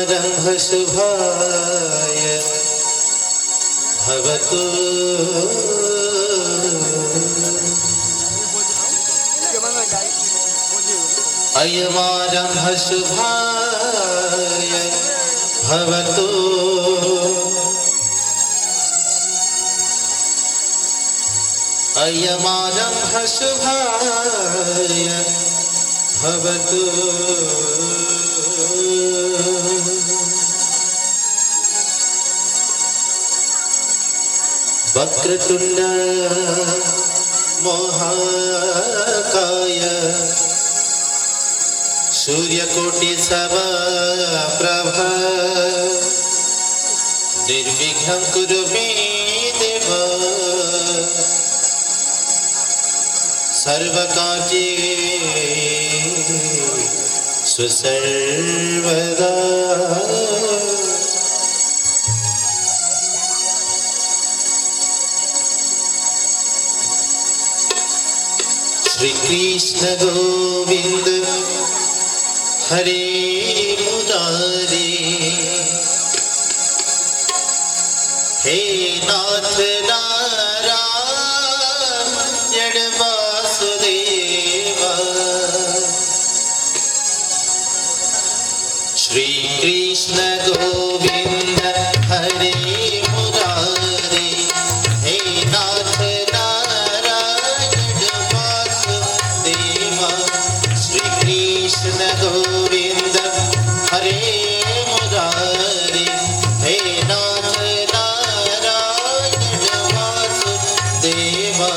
अयमारम्भ शुभाय भवतु अयमारम्भ शुभाय भवतु अयमारम्भ शुभाय भवतु वक्रतुण्ड महाकाय सूर्यकोटि समप्रभ निर्विघ्नं कुरु मे देव सर्वकार्येषु सर्वदा। श्री कृष्ण गोविंद हरे मुरारी हे नाथ नारायण वासुदेवा। श्री कृष्ण गोविंद हरे मुरारी हे नाथ नारायण वासुदेवा। श्री कृष्ण गोविंद हरे मुरारी हे नाथ नारायण वासुदेवा।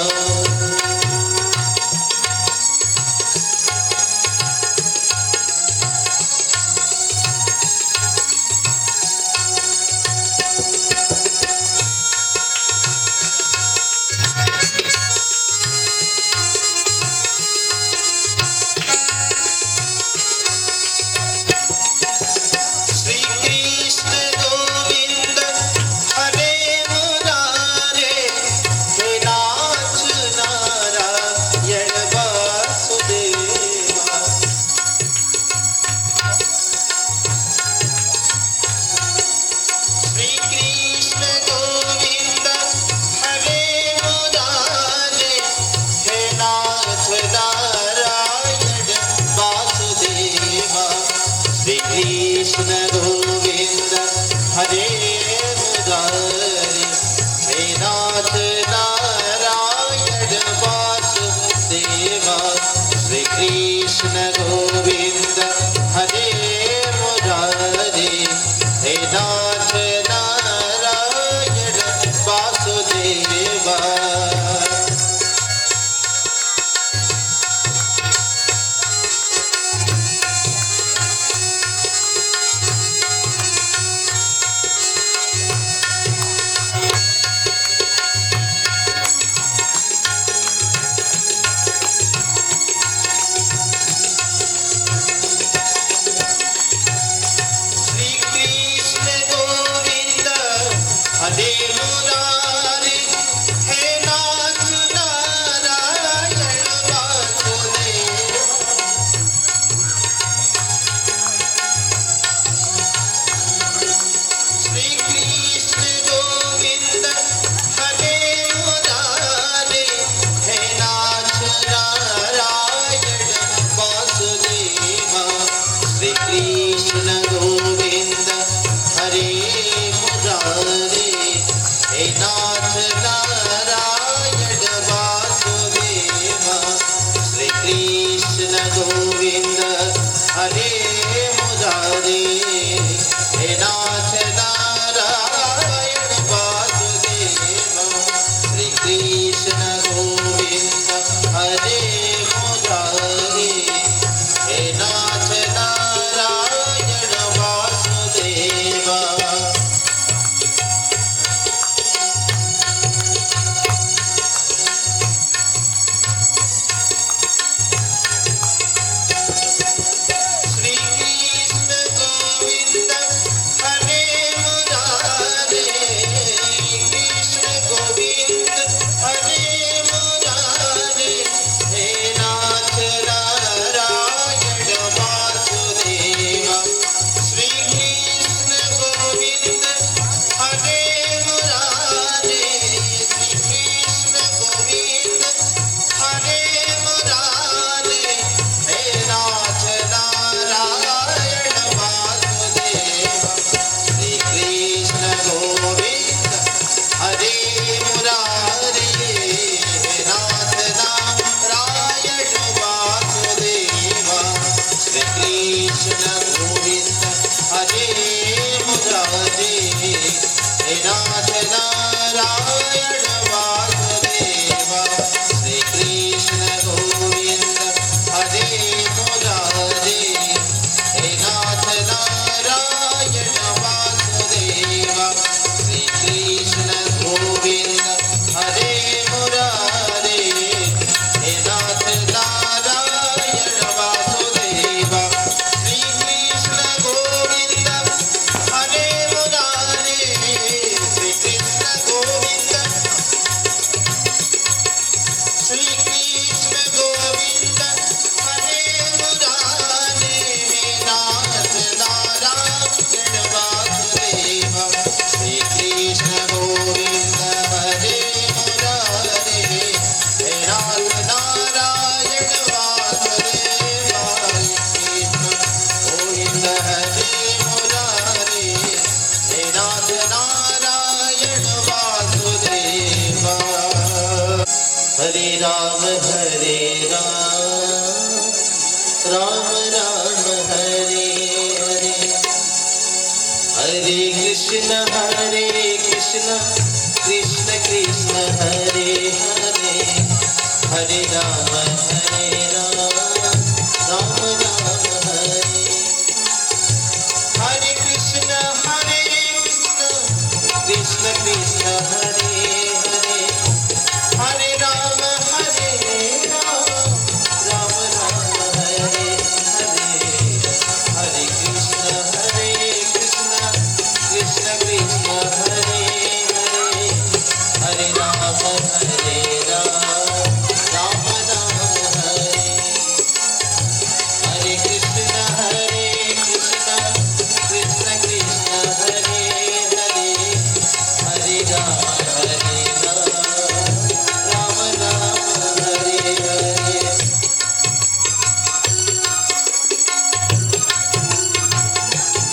कृष्ण गोविंद हरे मुरारी हे नाथ नारायण वासुदेवा। श्री कृष्ण गोविंद हरे मुरारी हे नाथ नारायण वासुदेवा। कृष्ण कृष्ण कृष्ण हरे हरे हरे राम राम राम हरे हरे कृष्ण कृष्ण कृष्ण हरे हरे हरे राम राम राम हरे हरे हरे कृष्ण कृष्ण कृष्ण हरे हरे हरे राम राम राम हरे हरे कृष्ण कृष्ण कृष्ण हरे हरे हरे राम राम राम हरे हरे हरे कृष्ण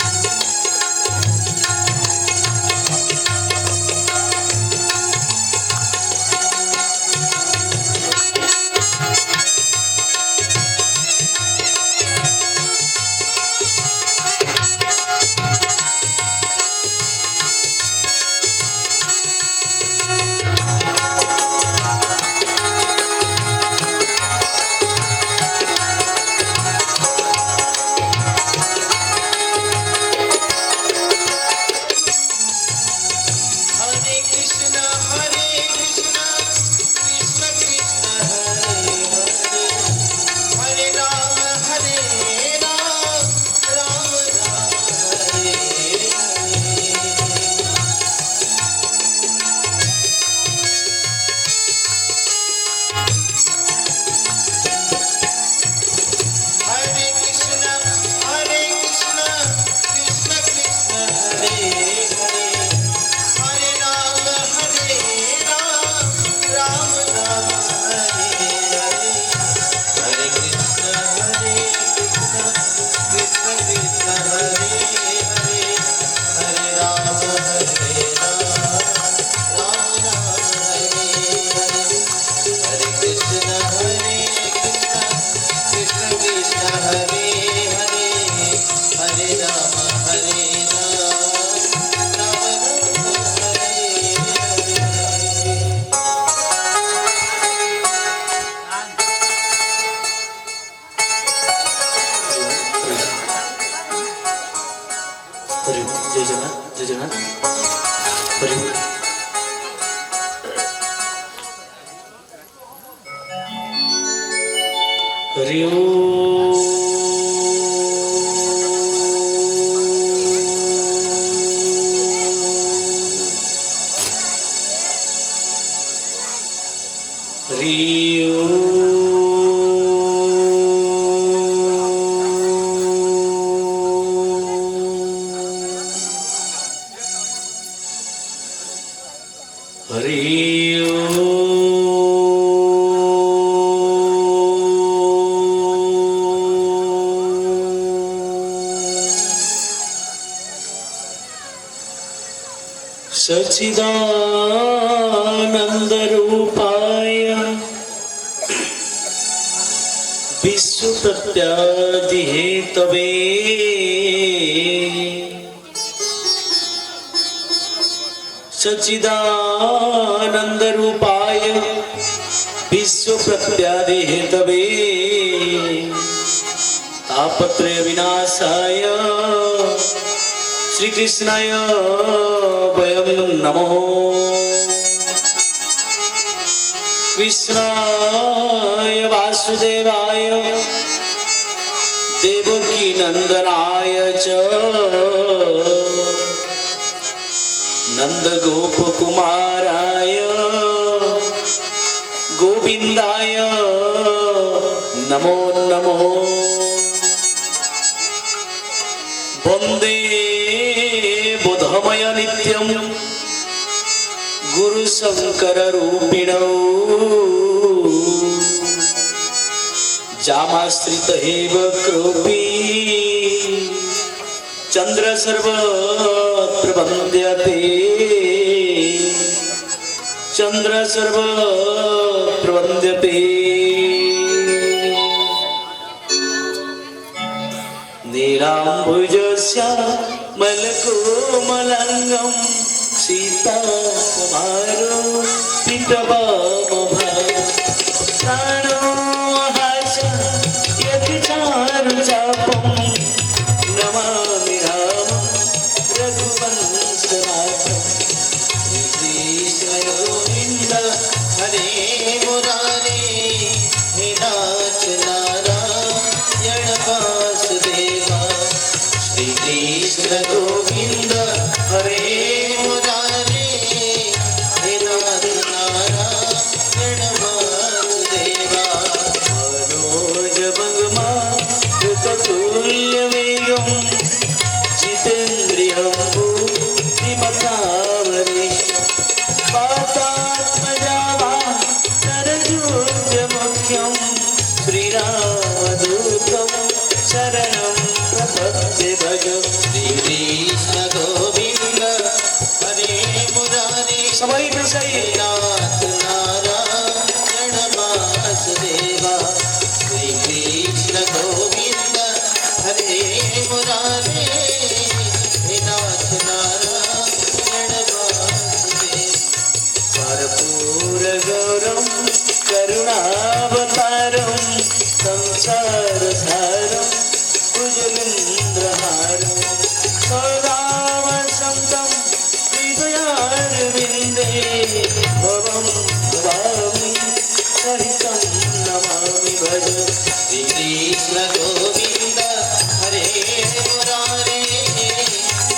कृष्ण कृष्ण हरे हरे हरे राम राम राम हरे हरे हरे कृष्ण कृष्ण कृष्ण हरे हरे हरे राम राम राम हरे हरे हरे कृष्ण कृष्ण कृष्ण हरे हरे हरे राम राम राम हरे हरे हरे कृष्ण कृष्ण कृष्ण हरे हरे हरे राम राम राम हरे हरे हरि जय जगन्नाथ जय जगन्नाथ हरि हरि सच्चिदानंद रूपाय विश्व प्रत्यादिहेतवे सच्चिदानंद रूपाय विश्व प्रत्यादिहेतवे तापत्रय विनाशाय श्री कृष्णाय वयं नमो कृष्णाय वासुदेवाय देवकी नंदनाय च नंद गोप कुमाराय गोविंदाय नमो नमो वंदे बोधमय नित्यं गुरु शंकर रूपिणौ जामाश्रित हेव कृपी चंद्र सर्वत्र वन्द्यते चंद्र सर्वत्र वन्द्यते नीलांबर मलकोमलङ्गं सीतासमारो प्राणो हास यति चारुचापं नमामि रामं रघुवंशनाथं कृष्ण गोविंद हरे मुरारे हे नाथ नारायण वासुदेवा श्री कृष्ण गोविंद हरे मुरारे हे नाथ नारायण वासुदेवा मनोजभङ्गमा कृततुल्यवेगं जितेन्द्रियं बुद्धिमतावरेशं पातात्मजा वा नरजोग्यमुख्यं श्रीरामदूतं शरणं प्रपद्ये भज। श्री कृष्ण गोविंद हरे मुरारे सबै विषय नाथ नारायण वासुदेवा श्री कृष्ण गोविंद हरे मुरारे हे नाथ नारायण वासुदेवा कर्पूरगौरं करुणावतारं संसारसारं भुजगेन्द्रहारं सदा वसन्तं हृदयारविन्दे भवं भवामि सहितं नमामि भज। श्री कृष्ण गोविंद हरे मुरारे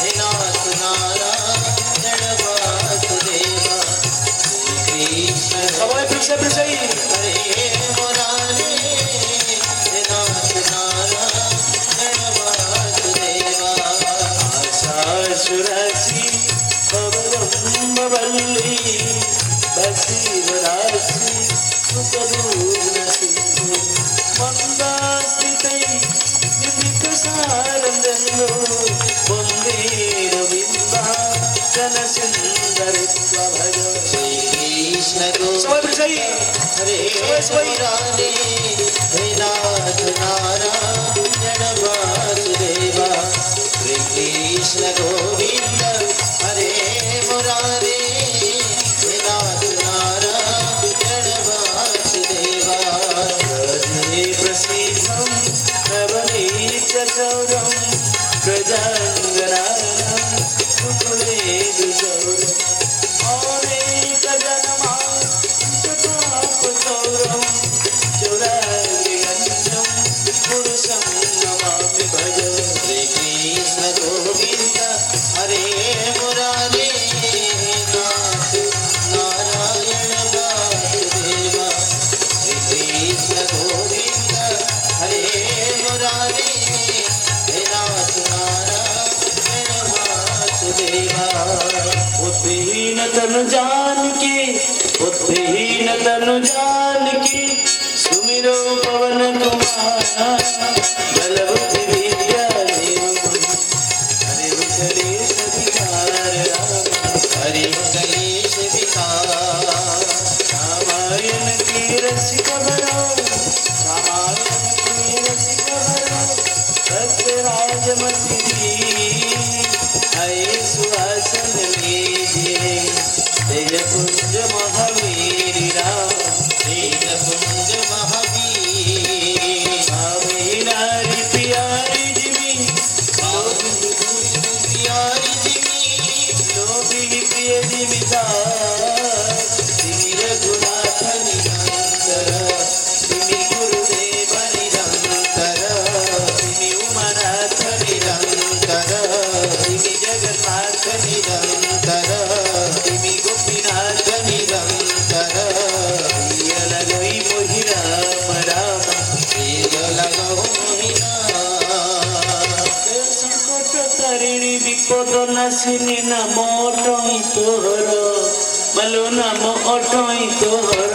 हे नाथ नारायण वासुदेवा श्री कृष्ण सबै विषय हरे मुरारे हे नाथ नारायण वासुदेवा आशासुरासि भववल्ली भसीररासि सुखदूर्णसिन्धु मन्दास्मितै निमित्तसारन्दो वन्दे रविन्दाचलसुन्दरित्वा भज। श्री कृष्ण सबै विषय हरे मुरारे हे नाथ नारायण वासुदेवा श्री कृष्ण गोविंद हरे मुरारे हे नाथ नारायण वासुदेवा रजनी प्रसीदं नवनीतचौरं प्रजाङ्गनानां कुकुलेन्दुचौरम् अनेकजन्मान्तपापचौरं चौराग्रिगञ्जं पुरुषं नमामि भज। श्री कृष्ण गोविंद हरे मुरारे हे नाथ नारायण वासुदेवा श्री कृष्ण गोविंद हरे मुरारे हे नाथ नारायण वासुदेवा बुद्धिहीन तनु जानकी सुमिरो पवन कुमारा बल बुद्धि विद्या देव हरे कलेश विकार राम हरि कलेश विकार रामायण की रसिक बनो भक्त राजमति जी आए सुहासन लीजिए तेज कुंज महावीर राम तेज पुंज महावीर भावी नारी प्यारी जिमी प्यारी जिमी लोभी प्रिय जिमिता तिमी रघुनाथ निरंतर तिमी गुरुदेव निरंतर तिमी उमानाथ निरंतर तिमी जगन्नाथ निरंतर तिमी गोपीनाथ निरंतर प्रिय लगई मोहि राम राम प्रिय लगो मोहिना संकट तारिणी विपद नाशिनी नाम अटई तोहर मालो नाम अटई तोहर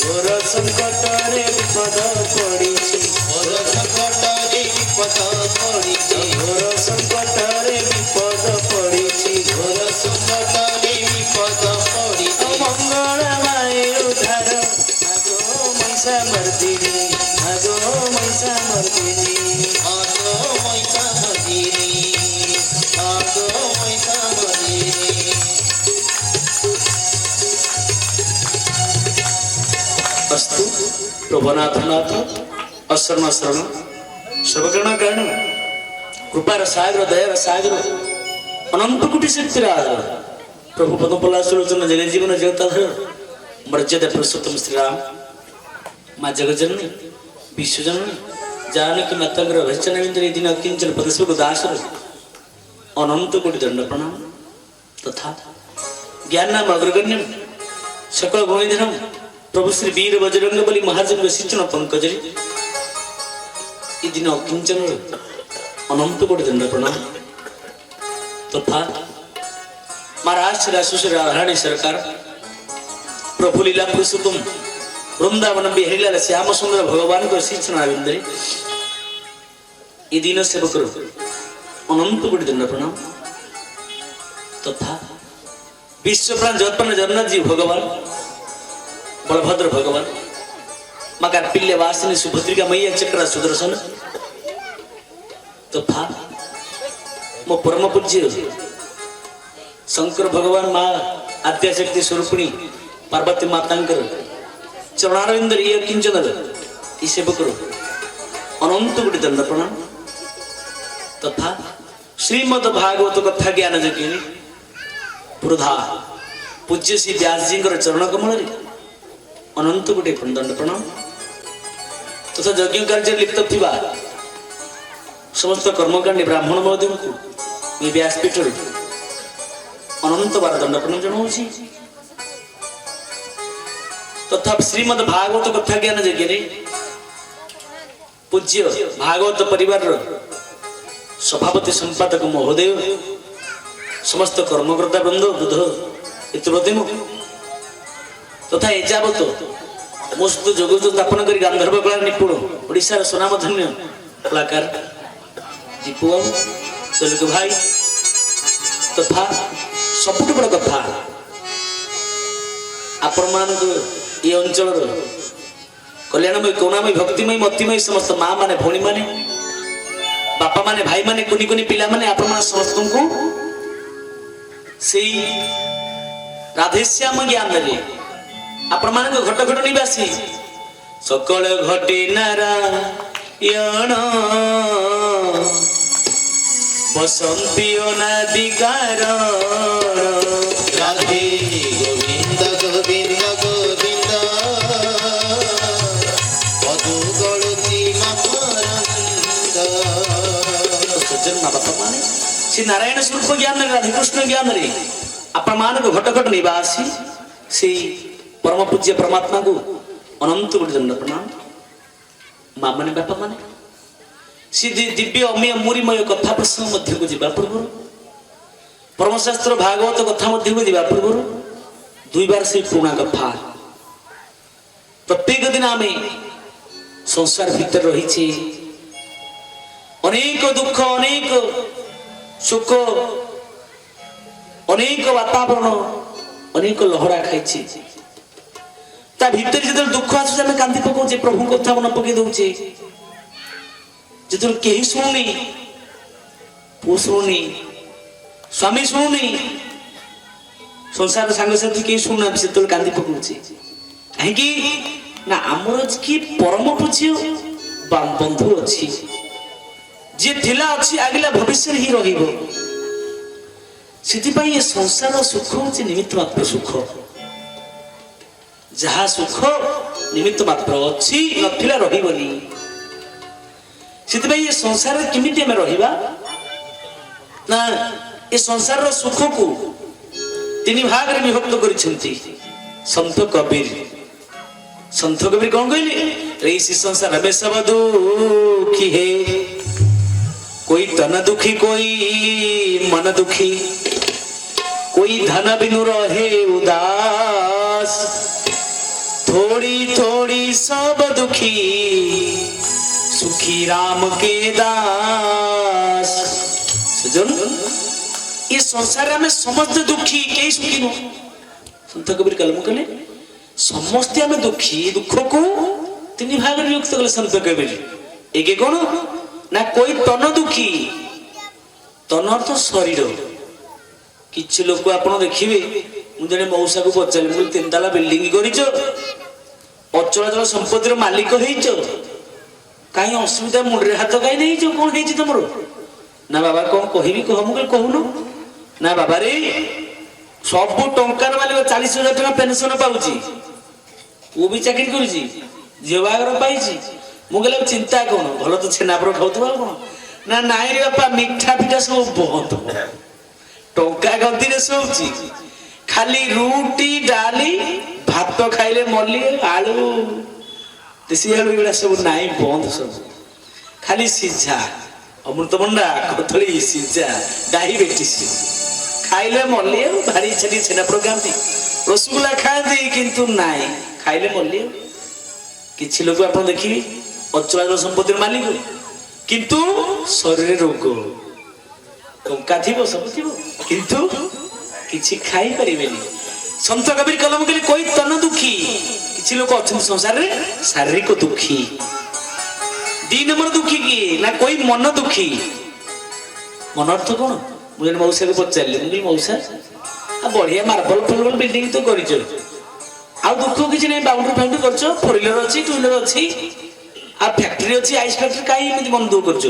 घोर संकटरे विपद पड़िछि मोर संकटरे विपद पड़िछि घोर संकटरे विपद पड़िछि घोर संकटरे विपद पड़िछि मंगलमय उद्धार आगो महिषा मर्दिनी आगो महिषा मर्दिनी आगो महिषा प्रभुनाथ नाथ अशरण शरण सर्वकर्ण कर्ण कृपार सागर दयार सागर अनंत कोटि शक्तिराज प्रभु पदपला सुलोचन जन जीवन जगताधर मर्यादा पुरुषोत्तम श्रीराम माँ जगजननी विश्वजननी जानकी मातांगर भजनविंद्र दिन किंचन पदस्व दासर अनंत कोटि दंड प्रणाम तथा ज्ञान नाम अग्रगण्यम सकल गुणिधरम प्रभु श्री वीर बजरंग बली महाजन सिंचन पंकजरी दिन अकिंचन अनंत कोटि दंड प्रणाम तथा महाराज श्री राधारानी सरकार प्रभु लीला पुरुषोत्तम वृंदावन बिहारीलाल श्याम सुंदर भगवान को शिक्षणाविंदरी दिन सेवक अनंत कोटि दंड प्रणाम तथा विश्व प्राण जगतपन जगन्नाथ जी भगवान बलभद्र भगवान माँ कार्पिल्य वासिनी सुभद्रिका मैया चक्र सुदर्शन तथा मो परम पूज्य शंकर भगवान माँ आद्याशक्ति स्वरूपिणी पार्वती मातांकर चरणारविंदर ये किंचन सेवक अनंत कोटि दंड प्रणाम तथा श्रीमद भागवत कथा ज्ञान जगिनी पुरधा पूज्य श्री व्यास जी चरण कमल अनंत कोटि दंड प्रणाम तथा यज्ञ कार्य लिप्त थिबा समस्त कर्मकांडी ब्राह्मण महोदय को व्यासपीठ अनंत बार दंड प्रणाम जनाऊँगी तथा श्रीमद भागवत कथा ज्ञान यज्ञ पूज्य भागवत परिवार सभापति संपादक महोदय समस्त कर्मकर्ता वृंद बुध इतिप्रतिम तथा एजावत मो सहित जोग स्थापन कर गांधर्व कला निपुण ओडिशार सुनामधन्य कलाकार दीपू बाबू दलित भाई तथा सबुठ बड़ कथा आपण मान ये अंचल कल्याणमय करुणामय भक्तिमय मतिमय समस्त माँ माने भौणी माने बापा माने भाई माने कुनी कुनी पिला माने आपण मान समस्त को सेई राधेश्याम ज्ञान रे आपण मान को घट घट निवासी सकल घटे नारायण बसंती अनादि कारण राधे गोविंद गोविंद गोविंद मधु गणती मकरंद सज्जन माँ बापा माने श्री नारायण स्वरूप ज्ञान रे राधे कृष्ण ज्ञान रे आपण मान को घट घट निवासी से परम पूज्य परमात्मा को अनंत कोटि दंड प्रणाम माँ माने बापा माने सी दिव्य अमीय मुरीमय कथा प्रसंग मध्य को जीवा पूर्व परमशास्त्र भागवत कथा मध्य को जीवा पूर्व दुई बार से पुराणा कथा प्रत्येक दिन आम संसार भीतर रही अनेक दुख अनेक सुख अनेक वातावरण अनेक लहरा खाई ता भीतर जो दुख आस कांदी पकाउे प्रभु कथा मन पकई दौचे जो कहीं शुणुनी पु शुणुनी स्वामी शुणुनी संसार सांगसाथी कहीं शुणुना से कांदी पकाउे कहीं ना आमर कि परम पूज्य बंधु अच्छी जी थिला अच्छी आगला भविष्य ही रहिबो सिथिपाई ये संसार सुख होची निमित्त मात्र सुख जहा सुख निमित्त मात्र अच्छी नथिला रहिबनी सिथिपाई ये संसार किमिति में रहिबा ना ये संसार रो सुख को तीन भाग रे विभक्त करिसेंती संत कबीर कौन कहले रे इस संसार में सब दुखी है कोई तन दुखी कोई मन दुखी कोई धन बिनु रहे उदास थोड़ी थोड़ी सब दुखी सुखी राम के दास सजन ये संसार में समस्त दुखी कई सुखी नो संत कबीर कलम कले समस्त आम दुखी दुख को तीन भाग विभक्त कले संत कबीर एक कौन ना कोई तन दुखी तन अर्थ शरीर किछि लोक आपण देखिबे मु जने मौसा को पचारे मु तीन ताला बिल्डिंग करिचो ଅଚଳାଚଳ ସମ୍ପତ୍ତିର ମାଲିକ ହେଇଛ, କାହିଁ ଅସୁବିଧା ମୁଣ୍ଡରେ ହାତ କାହିଁ ନେଇଛ, କଣ ହେଇଛି ତମର? ନା ବାବା କଣ କହିବି କହ। ମୁଁ କହିଲି କହୁନ। ନା ବାବାରେ ସବୁ ଟଙ୍କାର ମାଲିକ 40,000 ଟଙ୍କା ପେନସନ ପାଉଛି, ପୁଅ ବି ଚାକିରି କରୁଛି, ଝିଅ ବାହାଘର ପାଇଛି। ମୁଁ କହିଲି ଚିନ୍ତା କଣ, ଭଲ ତ ଛେନାପୋଡ ଖାଉଥିବ ଆଉ କଣ। ନା ନାଇଁ ରେ ବାପା, ମିଠା ପିଠା ସବୁ ବନ୍ଦ, ଟଙ୍କା ଗଦିରେ ଶୋଉଛି, ଖାଲି ରୁଟି ଡାଲି ଭାତ ଖାଇଲେ ମଲି, ଆଳୁ ଦେଶୀ ଆଳୁ ଏଗୁଡା ସବୁ ନାହିଁ, ବନ୍ଦ ସବୁ, ଖାଲି ସିଝା ଅମୃତଭଣ୍ଡା କଦଳୀ ସିଝା ଡାଇବେଟିସ ଖାଇଲେ ମଲି, ଆଉ ଭାରି ଇଚ୍ଛା ଟିକେ ଛେନାପୋଡ ଖାଆନ୍ତି, ରସଗୋଲା ଖାଆନ୍ତି, କିନ୍ତୁ ନାହିଁ ଖାଇଲେ ମଲି। କିଛି ଲୋକ ଆପଣ ଦେଖିବେ ଅଚଳାଚଳ ସମ୍ପତ୍ତିର ମାଲିକ, କିନ୍ତୁ ଶରୀରରେ ରୋଗ, ଟଙ୍କା ଥିବ ସବୁ ଥିବ, କିନ୍ତୁ କିଛି ଖାଇପାରିବେନି। ସନ୍ଥ କବୀର କଲମ କହିଲେ କୋଇ ତନ ଦୁଃଖୀ, କିଛି ଲୋକ ଅଛନ୍ତି ସଂସାରରେ ଶାରୀରିକ ଦୁଃଖୀ। 2 ନମ୍ବର ଦୁଃଖୀ କିଏ ନା କୋଇ ମନ ଦୁଃଖୀ। ମନ ଅର୍ଥ କଣ? ମୁଁ ଜଣେ ମଉସାକୁ ପଚାରିଲି, ମୁଁ କହିଲି ମଉସା ବଢିଆ ମାର୍ବଲ ଫାର୍ବଲ ବିଲ୍ଡିଂ ତ କରିଛ, ଆଉ ଦୁଃଖ କିଛି ନାହିଁ, ବାଉଣ୍ଡରୀ ଫାଉଣ୍ଡରୀ କରିଛ, 4 ହ୍ୱିଲର ଅଛି, 2 ହ୍ୱିଲର ଅଛି, ଆଉ ଫ୍ୟାକ୍ଟ୍ରି ଅଛି, ଆଇସ୍ ଫ୍ୟାକ୍ଟ୍ରି, କାହିଁ ଏମିତି ମନ ଦୁଃଖ କରୁଛ?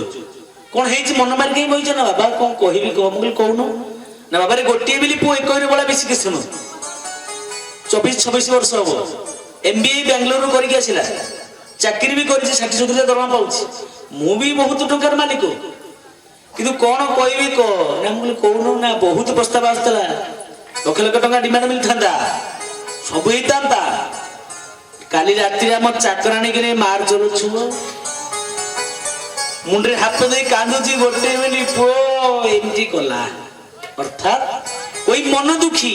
କଣ ହେଇଛି ମନ ମାରି କାହିଁ ବହିଛ? ନା ବାବା କଣ କହିବି କହ। ମୁଁ କହିଲି କହୁନ। ନା ବାବାରେ ଗୋଟିଏ ବୋଲି ପୁଅ 1 ବଳା ବେଶୀ କିଛି ନୁହଁ, 24-26 ବର୍ଷ ହବ, MBA ବାଙ୍ଗାଲୋରରୁ କରିକି ଆସିଲା, ଚାକିରି ବି କରିଛି, 60-70 ଦରମା ପାଉଛି, ମୁଁ ବି ବହୁତ ଟଙ୍କାର ମାଲିକ, କିନ୍ତୁ କଣ କହିବି କହ। ନା ମୁଁ କହିଲି କହୁନ। ନା ବହୁତ ପ୍ରସ୍ତାବ ଆସିଥିଲା, ଲକ୍ଷ ଲକ୍ଷ ଟଙ୍କା ଡିମାଣ୍ଡ ମିଳିଥାନ୍ତା, ସବୁ ହେଇଥାନ୍ତା, କାଲି ରାତିରେ ଆମ ଚାକରାଣୀକି ମାର ଚଲୁଛୁ, ମୁଣ୍ଡରେ ହାତ ଦେଇ କାନ୍ଦୁଛି, ଗୋଟେ ବୋଲି ପୁଅ ଏମିତି କଲା। ଅର୍ଥାତ କୋଇ ମନ ଦୁଃଖୀ।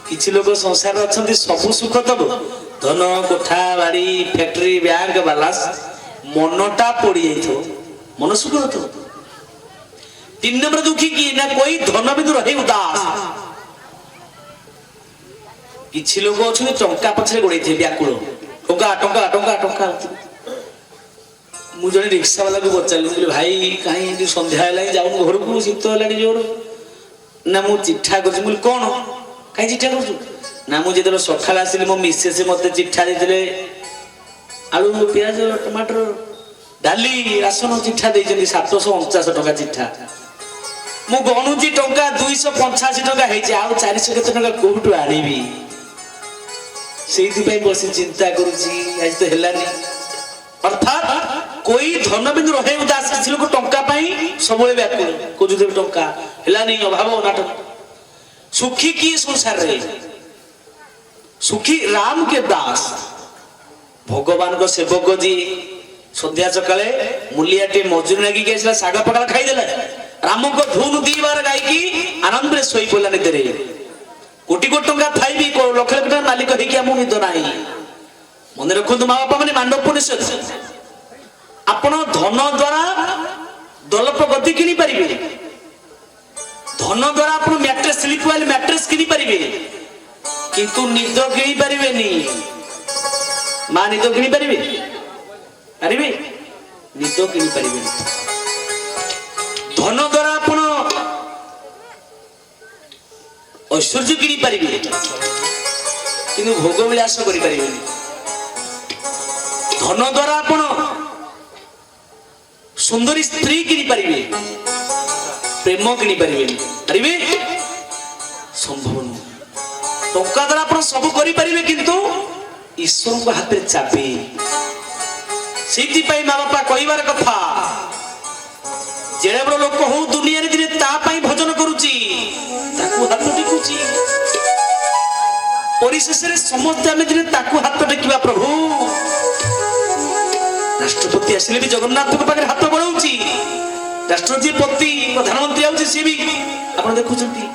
କିଛି ଲୋକ ସଂସାରରେ ଅଛନ୍ତି ସବୁ ସୁଖ ଦବ, ଧନ କୋଠା ବାଡି ଫ୍ୟାକ୍ଟ୍ରି ବ୍ୟାଙ୍କ ବାଲାନ୍ସ, ମନଟା ପଡି ଯାଇଥିବ, ମନ ସୁଖ ନଥିବ। 3 ନମ୍ବର ଦୁଃଖୀ କିଏ ନା କୋଇ ଧନ ବିନ୍ଦୁ ରହେ ଉଦାସ। କିଛି ଲୋକ ଅଛନ୍ତି ଟଙ୍କା ପଛରେ ଗୋଡେଇଥିବେ ବ୍ୟାକୁଳ, ଟଙ୍କା ଟଙ୍କା ଟଙ୍କା ଟଙ୍କା। ମୁଁ ଜଣେ ରିକ୍ସା ବାଲାକୁ ପଚାରିଲି, କହିଲି ଭାଇ କାହିଁ ଏମିତି ସନ୍ଧ୍ୟା ହେଲାଣି ଯାଉନୁ ଘରକୁ, ଶୀତ ହେଲାଣି ଜୋର। ନା ମୁଁ ଚିଠା କରୁଛି। ମୁଁ କହିଲି କଣ, କାହିଁ ଚିଠା କରୁଛୁ? ନା ମୁଁ ଯେତେବେଳେ ସକାଳେ ଆସିଲି ମୋ ମିସେସ୍ ମତେ ଚିଠା ଦେଇଥିଲେ, ଆଳୁ ପିଆଜ ଟମାଟର ଡାଲି ରାସନ ଚିଠା ଦେଇଛନ୍ତି, 749 ଟଙ୍କା ଚିଠା। ମୁଁ ଗଣୁଛି ଟଙ୍କା 285 ଟଙ୍କା ହେଇଛି, ଆଉ 400 କେତେ ଟଙ୍କା କୋଉଠୁ ଆଣିବି? ସେଇଥିପାଇଁ ବସି ଚିନ୍ତା କରୁଛି, ଆଜି ତ ହେଲାନି। ଅର୍ଥାତ କୋଇ ଧନ ବିନ୍ଦୁ ରହେ ଉଦାସ। କିଛି ଲୋକ ଟଙ୍କା ପାଇଁ ସବୁବେଳେ ବ୍ୟାକୁଳ, ଖୋଜୁଥିବେ ଟଙ୍କା, ହେଲାନି, ଅଭାବ ନାଟକ। ସୁଖୀ କିଏ ସଂସାରରେ? ସୁଖୀ ରାମ କେ ଦାସ, ଭଗବାନଙ୍କ ସେବକ ଯିଏ ସନ୍ଧ୍ୟା ସକାଳେ ମୂଲିଆଟେ ମଜୁରୀ ନାଗିକି ଆସିଲା, ଶାଗ ପଖାଳ ଖାଇଦେଲା, ରାମଙ୍କ ଧୁନ 2 ବାର ଗାଇକି ଆନନ୍ଦରେ ଶୋଇ ପଡିଲା ନିଦରେ। କୋଟି କୋଟି ଟଙ୍କା ଥାଇ ବି ଲକ୍ଷ ଲକ୍ଷ ଟଙ୍କା ମାଲିକ ହେଇକି ଆମକୁ ନିଦ ନାହିଁ। ମନେ ରଖନ୍ତୁ ମା ବାପା ମାନେ, ମାଣ୍ଡବୋପନିଷଦ, ଆପଣ ଧନ ଦ୍ୱାରା ଦଲପ ଗତି କିଣି ପାରିବେ, ଧନ ଦ୍ୱାରା ଆପଣ ମ୍ୟାଟ୍ରେସ୍ ସ୍ଲିପ ୱାଇଲ୍ ମ୍ୟାଟ୍ରେସ୍ କିଣି ପାରିବେ, କିନ୍ତୁ ନିଦ କିଣି ପାରିବେନି। ମା ନିଦ କିଣି ପାରିବେ? ପାରିବେ? ନିଦ କିଣି ପାରିବେନି। ଧନ ଦ୍ୱାରା ଆପଣ ଐଶ୍ୱର୍ଯ୍ୟ କିଣି ପାରିବେ, କିନ୍ତୁ ଭୋଗ ବିଳାସ କରିପାରିବେନି। ଧନ ଦ୍ୱାରା ଆପଣ ସୁନ୍ଦରୀ ସ୍ତ୍ରୀ କିଣି ପାରିବେ, ପ୍ରେମ କିଣି ପାରିବେନି। ପାରିବେ? ସମ୍ଭବ ନୁହେଁ। ଟଙ୍କା ଦ୍ୱାରା ଆପଣ ସବୁ କରିପାରିବେ, କିନ୍ତୁ ଈଶ୍ୱରଙ୍କ ହାତରେ ଚାବି। ସେଇଥିପାଇଁ ମା ବାପା କହିବାର କଥା, ଯେଡ଼େ ବଡ଼ ଲୋକ ହଉ ଦୁନିଆରେ ଦିନେ ତା ପାଇଁ ଭଜନ କରୁଛି, ତାକୁ ହାତ ଟେକୁଛି, ପରିଶେଷରେ ସମସ୍ତେ ଆମେ ଦିନେ ତାକୁ ହାତ ଟେକିବା। ପ୍ରଭୁ ରାଷ୍ଟ୍ରପତି ଆସିଲେ ବି ଜଗନ୍ନାଥଙ୍କ ପାଖରେ ହାତ ବଢାଉଛି, ରାଷ୍ଟ୍ରପତି ପ୍ରଧାନମନ୍ତ୍ରୀ ଆଉଛି, ସିଏ ବି ଆପଣ ଦେଖୁଛନ୍ତି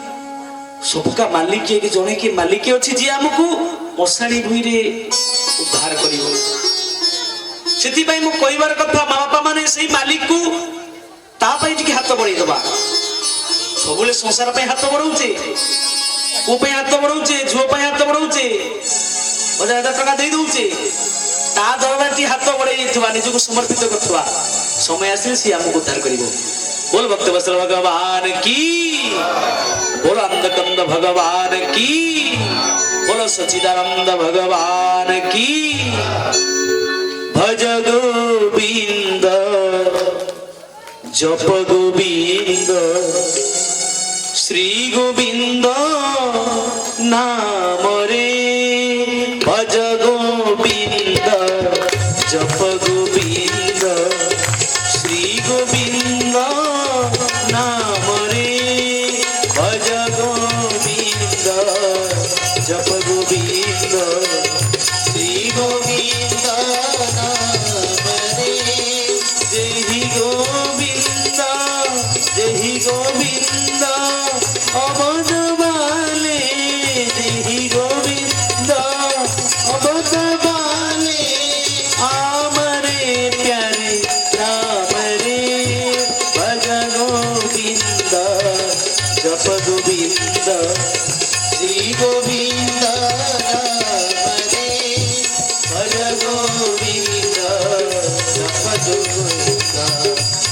ସବୁକା ମାଲିକ ଜଣେ କିଏ ମାଲିକ ଅଛି, ଯିଏ ଆମକୁ ମଶାଣି ଭୂଇଁରେ ଉଦ୍ଧାର କରିବ। ସେଥିପାଇଁ ମୁଁ କହିବାର କଥା, ମା ବାପା ମାନେ ସେଇ ମାଲିକକୁ ତା ପାଇଁ ଟିକେ ହାତ ବଢେଇ ଦବା। ସବୁବେଳେ ସଂସାର ପାଇଁ ହାତ ବଢଉଛେ, ପୁଅ ପାଇଁ ହାତ ବଢଉଛେ, ଝିଅ ପାଇଁ ହାତ ବଢଉଛେ, 1000 ଟଙ୍କା ଦେଇ ଦଉଛେ, ତା ଦରବାରଟି ହାତ ବଢେଇ ଦେଇଥିବା, ନିଜକୁ ସମର୍ପିତ କରୁଥିବା, ସମୟ ଆସିଲେ ସିଏ ଆମକୁ ଉଦ୍ଧାର କରିବ। बोल भक्त वत्सल भगवान की, बोल अंधकंद भगवान की। बोलो सच्चिदानंद भगवान की भज गोविंद जप गोविंद श्री गोविंद नाम रे भज गोविंद जप गोविंद श्री गोविंद नाम रे भज गोविंद जप गोविंद श्री गोविंद नाम रे जय गोविंद जय गोविंद अवध वाले जय गोविंद अवध वाले आमरे प्यारे राम रे भज गोविंद जप गोविंद श्री गोविंद नाम रे भज गोविंद जप गोविंद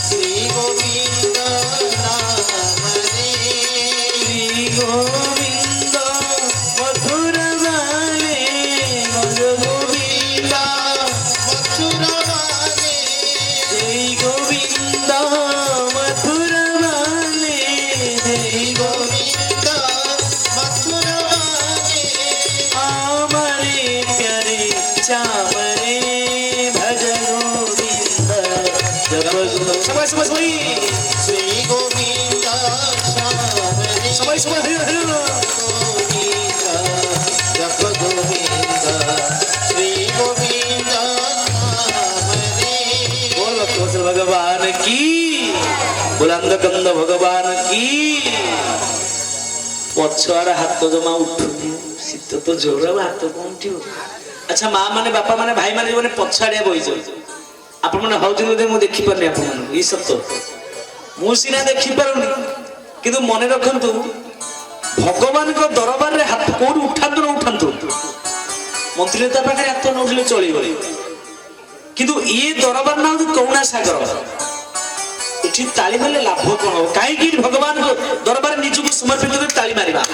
श्री गोविंद नाम रे श्री गोविंद मधुर वाले भज गोविंद मथुर वाले जय गोविंद मथुर वाले जय गोविंद मथुर वाले आमरे प्यारे चामरे भज गोविंद जप गोविंद समय समय समय श्री गोविंद श्याम रे समय समय हरि हरि गोविंद जप गोविंद श्री गोविंद नाम रे बोल कौशल भगवान की बुलंद कंद भगवान की पछुआर हाथ जमा उठुनी शीत तो जोर हाथ कौन उठियो अच्छा माँ माने बापा माने भाई माने जो पछाड़िया बही आपण मैंने भावुँ मुझे देखी पारे आप ये सत्य मुझा देखी पारुनी किंतु मन रखु भगवान को दरबार रे हाथ कौन उठातु न उठातु मंत्री नेता पाखे हाथ न उठे चलो किंतु ये दरबार ना हूँ करुणा सागर इठी ताली मारे लाभ कौन हो कहीं भगवान को दरबार निजक समर्पित कर ताली मारिबा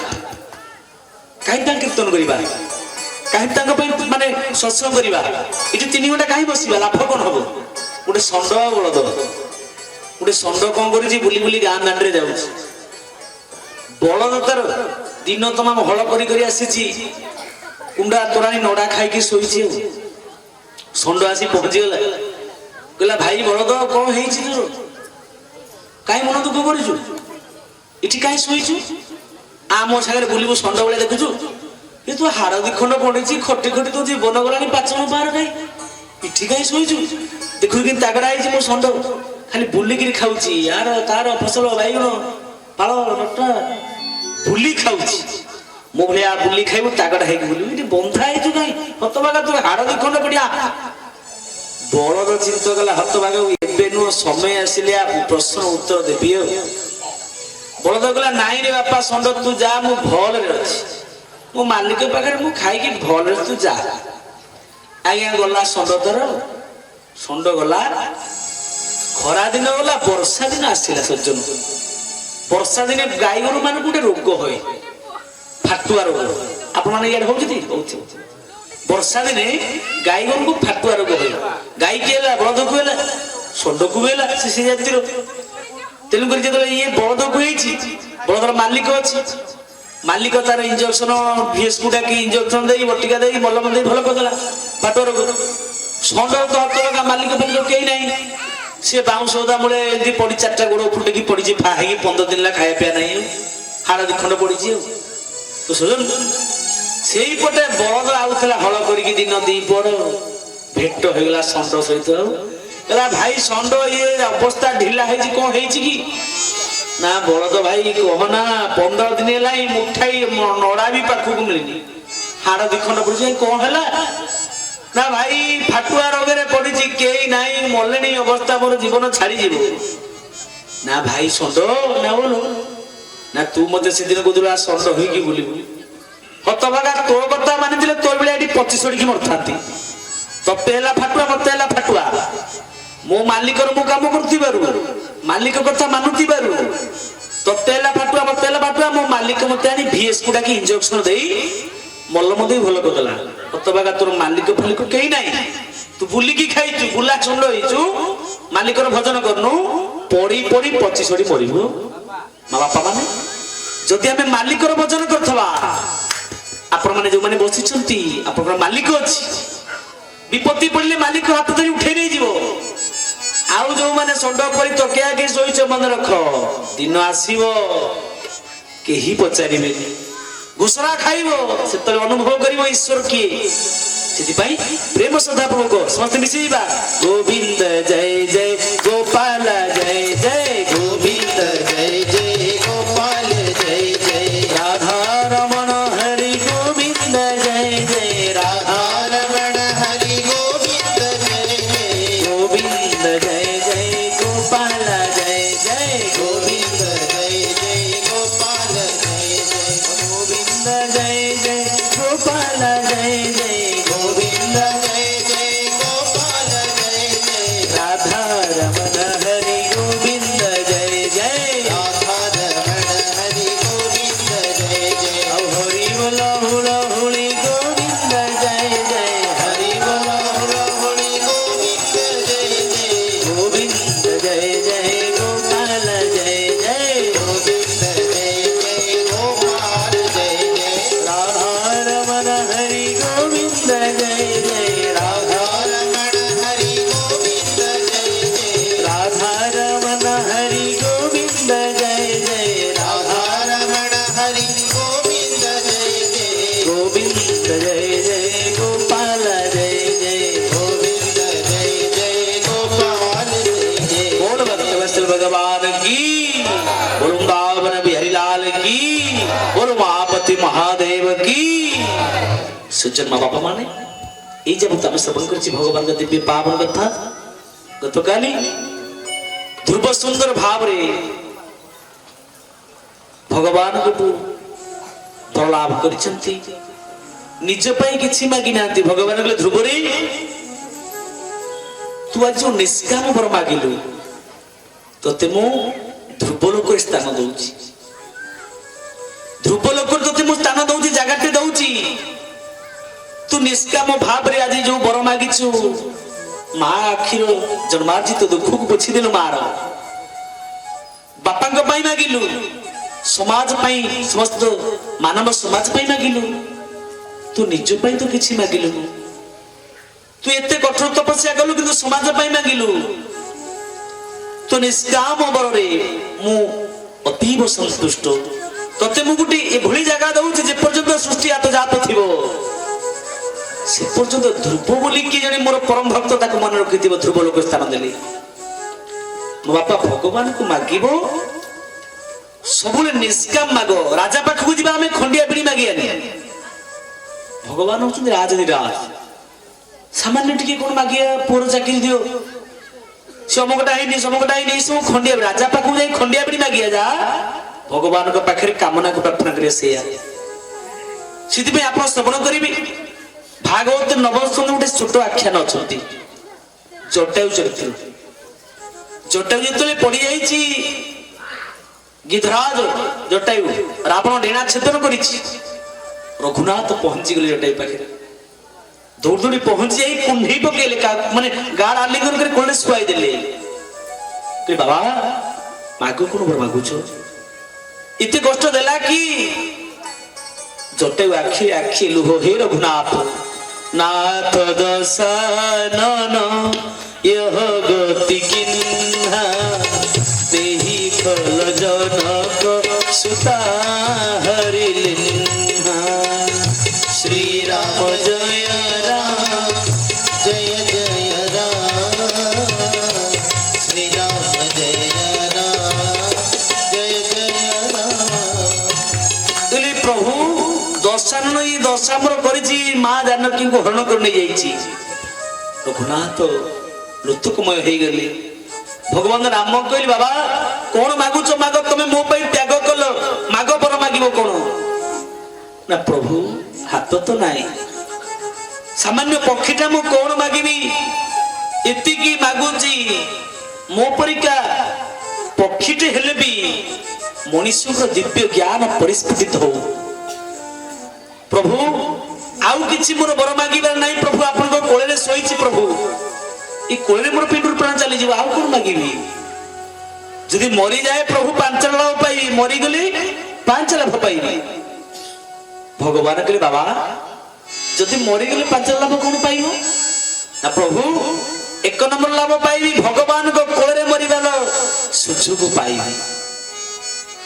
कहीं कीर्तन करवा कहीं माने सत्संग करवा ये 3 घंटा कहीं बसवा लाभ कौन हम गोटे षंड बलद गोटे षंड कौन कर बुली बुली गाँ दांडे जाऊँ बलद तार दिन तमाम हल कर आसी कुंडा तोराणी नड़ा खाई शोची षंड आसी पहुँचीगला कहला भाई बलद कौन हो कहीं मन दुख करूँ इटी कहीं शोचु आ मो सागर बुलू षंड भाई देखुचु ये तो हाड़ दिखंड पड़ी खटी खटी तो जीवन गला पाचन बाहर कहीं इठी कहीं शोचु देखु कि तागड़ा है मो षंड खाली बुलिक खाऊँ यार तार फसल बैगण पाल नटा बुली खाऊँ मो भाया बुली खाइबू तागड़ा है बुल बंधा है कहीं हतभागा तू हाड़ दिखंड पड़िया बलद चिंता कला हतभागा एवं नुह समय आसिले प्रश्न उत्तर देवी बलद कहला नाई रे बापा षंड तू जा मु भल अच्छी मो मालिक पाखे मु खाई भल तू जा आज्ञा गला षंड तर षंड गला खरा दिन गला वर्षा दिन आसला सज्जन वर्षा दिन गाई गोरु मान गोटे रोग हुए फाटुआ रोग आपण मैंने इे हो वर्षा दिने गाई गोरु को फाटुआ रोग हुए गाई की बलद को है षंड को भी है से जातिर तेणुक जो ये बलद को बलदर मालिक अच्छी मालिक तार इंजेक्शन भीएस को डाकी इंजेक्शन दे बटिका दे मलम दे भल करदेला फाटुआ रोग षंड तो हतगा मालिक फालिक कहीं ना सी बाउंस ओदा मूले एमती पड़ी 4टा गोड़ फुटिकी पड़ी फाही 15 दिन खाया पिया नहीं हाड़ दिखंड पड़ी तो सुन से पटे बलद आउला हल कर दिन दीपर भेट होगा षंड सहित कहला भाई षंड ये अवस्था ढिला है कौन है कि ना बलद भाई कहना 15 दिन है मुठाई नड़ा भी पाखक मिलनी हाड़ दिखंड पड़ी कौन है ना भाई फाटुआ रोगे पड़ी कई ना मले अवस्था मोर जीवन छाड़ी ना भाई षंड ना बोलो ना तू मत से दिन कहूँ षंड हो बुल हतभागा तो कथा मानी तोर बेला ये 25 की मरता तते है फाटुआ मत है फाटुआ मो मालिक मु कम कर मालिक कथा मानुति तते है फाटुआ मत है फाटुआ मो मालिक मत आनी भीएस को डाकी इंजेक्शन दे ମଲ୍ଲ ମଧ୍ୟ ଭଲ କରିଦେଲା ଅତବାଗା ତୋର ମାଲିକ ଫାଲିକ କେହି ନାହିଁ ତୁ ବୁଲିକି ଖାଇଛୁ ବୁଲା ଚଣ୍ଡ ହେଇଛୁ ମାଲିକର ଭଜନ କରୁନୁ ପଡି ପଡି ପଚି ସଡି ମରିବୁ ମା ବାପା ମାନେ ଯଦି ଆମେ ମାଲିକର ଭଜନ କରୁଥିବା ଆପଣ ମାନେ ଯୋଉମାନେ ବସିଛନ୍ତି ଆପଣଙ୍କର ମାଲିକ ଅଛି ବିପତ୍ତି ପଡିଲେ ମାଲିକ ହାତ ଧରି ଉଠେଇ ନେଇଯିବ ଆଉ ଯୋଉମାନେ ଷଣ୍ଢ ପରି ତକିଆ ଆଗେ ଶୋଇଛ ମନେ ରଖ ଦିନ ଆସିବ କେହି ପଚାରିବେନି ଘୁଷରା ଖାଇବ ସେତେବେଳେ ଅନୁଭବ କରିବ ଈଶ୍ୱର କିଏ ସେଥିପାଇଁ ପ୍ରେମ ଶ୍ରଦ୍ଧା ପୂର୍ବକ ସମସ୍ତେ ମିଶିଯିବା ଗୋବିନ୍ଦ ଜୟ ଜୟ ଗୋପାଳ ଜୟ ଜୟ गोविंद जय जय गोपाल जय जय राधा रमण हरि गोविंद जय जय राधा रमण हरि गोविंद जय जय गोविंद जय जय गोपाल जय जय गोविंद जय जय गोपाल जय जय गोविंद जय जय गोपाल जय जय गोविंद जय जय गोपाल जय जय राधा रमण हरि गोविंद जय जय राधा रमण हरि गोविंद जय जय हरि बोल हुल हुली गोविंद जय जय हरि बोल होली गोविंद जय जय गोविंद जय जय गोपाल जय जय गोविंद जय जय गोपाल जय जय राधा रमण हरि गोविंद जय जय राधा रमण हरि गोविंद जय जय राधा रमण हरि गोविंद जय जय राधा रमण हरि गोविंद जय जय गोविंद जय जय गोपाल जय जय गोविंद जय जय गोपाल जय जय बोल भक्त वत्सल भगवान की बोल वृंदावन बिहारी लाल की बोल महापति महादेव की सुजन माँ बापा माने এই যে আমি শ্রবণ করছি ভগবানଙ୍କ দিব্য পাবন কথা গতকালি ধ্রুব সুন্দর ভাবে ভগবানଙ୍କୁ প্রলাপ କରିଛନ୍ତି নিজ ପାଇଁ କିଛି ମାଗି ନାହାନ୍ତି ଭଗବାନ କହିଲେ ଧ୍ରୁବରେ ତୁ ଆଜି ଯୋଉ ନିଷ୍କାମ ବର ମାଗିଲୁ ତତେ ମୁଁ ଧ୍ରୁବ ଲୋକରେ ସ୍ଥାନ ଦଉଛି ଧ୍ରୁବ ଲୋକରେ ତତେ ମୁଁ ସ୍ଥାନ ଦଉଛି ଜାଗାଟେ ଦଉଛି ତୁ ନିଷ୍କାମ ଭାବରେ ଆଜି ଯୋଉ ବର ମାଗିଛୁ ମା ଆଖିର ଜନ୍ମାର୍ଜିତ ଦୁଃଖକୁ ପୋଛିଦେଲୁ ମାର ବାପାଙ୍କ ପାଇଁ ମାଗିଲୁ ସମାଜ ପାଇଁ ସମସ୍ତ ମାନବ ସମାଜ ପାଇଁ ମାଗିଲୁ ତୁ ନିଜ ପାଇଁ ତ କିଛି ମାଗିଲୁନି ତୁ ଏତେ କଠୋର ତପସ୍ୟା କଲୁ କିନ୍ତୁ ସମାଜ ପାଇଁ ମାଗିଲୁ ତୁ ନିଷ୍କାମ ବରରେ ମୁଁ ଅତୀବ ସନ୍ତୁଷ୍ଟ ତତେ ମୁଁ ଗୋଟେ ଏଭଳି ଜାଗା ଦଉଛି ଯେ ପର୍ଯ୍ୟନ୍ତ ସୃଷ୍ଟି ହାତ ଜାତ ଥିବ ସେ ପର୍ଯ୍ୟନ୍ତ ଧ୍ରୁବ ବୋଲି କିଏ ଜଣେ ମୋର ପରମ ଭକ୍ତ ତାକୁ ମନେ ରଖିଥିବ ଧ୍ରୁବ ଲୋକ ସ୍ଥାନ ଦେଲି ମୋ ବାପା ଭଗବାନଙ୍କୁ ମାଗିବ ସବୁବେଳେ ନିଷ୍କାମ ମାଗ ରାଜା ପାଖକୁ ଯିବା ଆମେ ଖଣ୍ଡିଆ ବିଡ଼ି ମାଗିବାନି ଭଗବାନ ହଉଛନ୍ତି ରାଜଧିରାଜ ସାମାନ୍ୟ ଟିକେ କଣ ମାଗିବା ପୁଅର ଚାକିରି ଦିଅ ସେ ଅମକଟା ହେଇନି ସମକଟା ହେଇନି ସବୁ ଖଣ୍ଡିଆ ରାଜା ପାଖକୁ ଯାଇ ଖଣ୍ଡିଆ ବିଡ଼ି ମାଗିବା ଯା ଭଗବାନଙ୍କ ପାଖରେ କାମନାକୁ ପ୍ରାର୍ଥନା କରିବା ସେଇଆ ସେଥିପାଇଁ ଆପଣ ଶ୍ରବଣ କରିବେ ଭାଗବତ ନବସ୍କନ୍ଧ ଗୋଟେ ଛୋଟ ଆଖ୍ୟାନ ଅଛନ୍ତି ଜଟାୟୁ ଚରିତ୍ର ଜଟାୟୁ ଯେତେବେଳେ ପଡିଯାଇଛି ଗିଧରାଜ ଜଟାୟୁ ରାବଣ ଡେଣା ଛେଦନ କରିଛି ରଘୁନାଥ ପହଞ୍ଚିଗଲେ ଜଟାୟୁ ପାଖରେ ଦୌଡ଼ି ଦୌଡ଼ି ପହଞ୍ଚି ଯାଇ କୁଣ୍ଢେଇ ପକେଇଲେ ମାନେ ଗାଡ ଆଲିଙ୍ଗନ କରି କୋଳରେ ଶୁଆଇ ଦେଲେ ବାବା ମାଗ କଣ ମାଗୁଛ ଏତେ କଷ୍ଟ ଦେଲା କି ଜଟାୟୁ ଆଖି ଆଖି ଲୁହ ହେ ରଘୁନାଥ नाथ दशानन यह गति किन्हा तेहि फल जनक सुता हरिलिन्हा श्री राम जय राम जय जय राम श्री राम जय राम जय जय राम प्रभु दशानन ये दशामर करिछि माँ जानकी को हरण कर नहीं जाइछि रघुनाथ लुतुकमय हो गले भगवान राम कहली बाबा कौन मागुच माग तुम मो त्याग कल माग पर मागिब कौन ना प्रभु हाथ तो नाई सामान्य पक्षीटा मु कौन मागिबी एतिकी मागुची मो परिका पक्षीटे हेले भी मनुष्य दिव्य ज्ञान परिस्फुटित हो प्रभु आउ किछि मोर बर मागिबार नाही प्रभु आपन को कोळे रे सोईछि प्रभु ई कोळे रे मोर पिंडुर प्राण चली जीव आउ कोन मागिबी जदि मरी जाए प्रभु 5 लाभ पाई मरी गली 5 लाभ पाइबी भगवान कहले बाबा जदि मरी गले 5 लाभ कोन पाइबो ना प्रभु 1 नंबर लाभ पाइबी भगवान को कोळे रे मरिबालो सुजुग पाइबी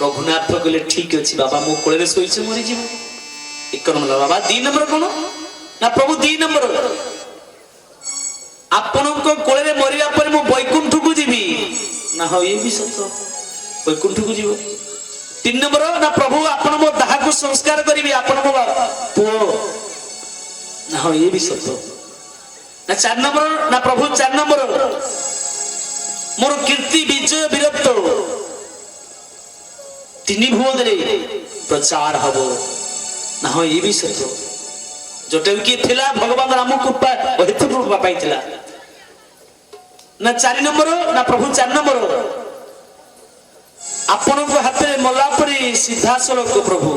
रघुनाथ कहले ठीक अछि बाबा मो कोळे रे सोईछि मरी जीव 1 नंबर बाबा 2 नंबर कोन ना प्रभु 2 नंबर आपन को कोळे रे मरिया पर मो बैकुंठ को जीवी ना हो ये भी सत्य बैकुंठ को जीव 3 नंबर ना प्रभु आपन मो दाह को संस्कार करिवे आपन मो पुओ ना हो ये भी सत्य ना 4 नंबर ना प्रभु 4 नंबर मोर कीर्ति विजय वीरत्व 3 भुवन रे प्रचार हबो ना हो ये भी सत्य जोटे की थिला भगवान राम कृपा हेतु रूप पाइथिला ना 4 नंबर ना प्रभु 4 नंबर आपन को हाथ में मला परी सिद्धासलक प्रभु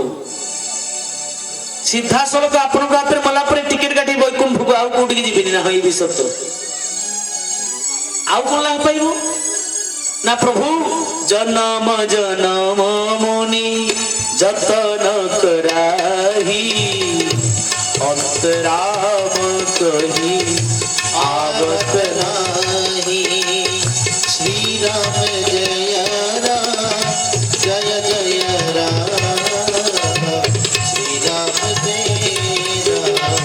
सिद्धासलक आपन को हाथ में मला परी टिकट काटी बैकुंठ को आउ कोठी जीविनी ना होई भी सत्य आउ कोन लाग पाइबो ना प्रभु जन्म जन्म मुनि जतन कराही अंतराम कही आवत नाही श्री राम जय राम जय जय राम श्री राम जय राम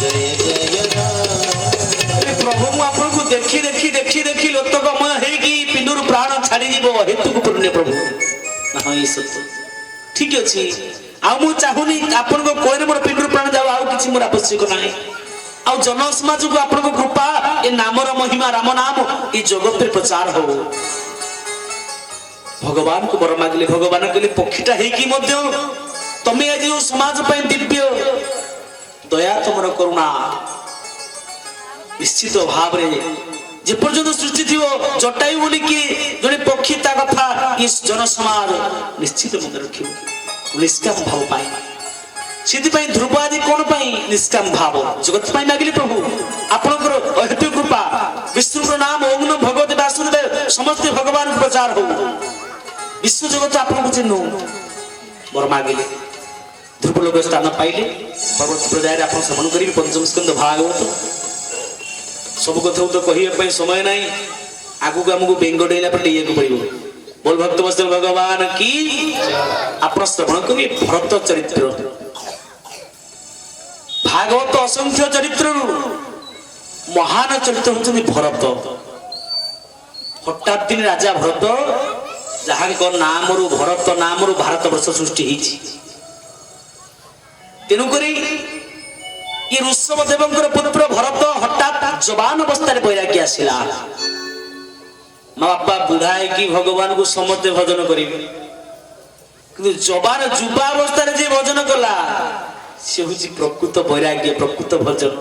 जय जय राम प्रभु मु आपन को देखी देखी देखी देखी लोतकमय हे की पिंडुर प्राण छाड़ी जीवो हेतु को पुण्य प्रभु ना ई सत्य ठीक अछि आ मु चाहुनी आपन को कोरे मोर पिंडुर प्राण जाओ आ किछि मोर आवश्यक नाही आ जन समाज को आपन को कृपा ए नामर महिमा राम नाम ई जगत पे प्रचार हो भगवान को बर मागले भगवान कहले पक्षीटा हे की मध्य तमे आज समाज पे दिव्य दया तुमर करुणा निश्चित भाव रे जे पर्यंत सृष्टि थियो जटाई बोली कि जने पक्षी ता कथा इस जन समाज निश्चित मन रखियो निष्काम भाव पाए सिद्धि पाई ध्रुव आदि कोन पाई निष्काम भाव जगत पाई मागिले प्रभु आपनकर अहेतु कृपा विष्णु नाम ओम नमः भगवते वासुदेव समस्त भगवान को प्रचार हो विश्व जगत आपन को चिन्ह बर मागिले ध्रुव लोक स्थान पाइले भगवत प्रजाय आपन श्रवण करी पंचम स्कंद भागवत सब कथा तो कहिए समय नहीं आगु को हमको बेंग डेला पर लेके पड़िबो बोल भक्त वत्सल भगवान की आपण श्रवण करी भरत चरित्र भागवत असंख्य चरित्र महान चरित्र होचनी भरत हठात दिन राजा भरत जहां को नाम रु भरत नाम रु भारत वर्ष सृष्टि हिची तेनु करी ये ऋषभ देवंकर पुत्र भरत हठात जवान अवस्था बैराग्य आसिला माँ बापा बुढ़ा की भगवान को समझते भजन करेंगे कि जवान युवा अवस्था जे भजन कला से हूँ प्रकृत वैराग्य प्रकृत भजन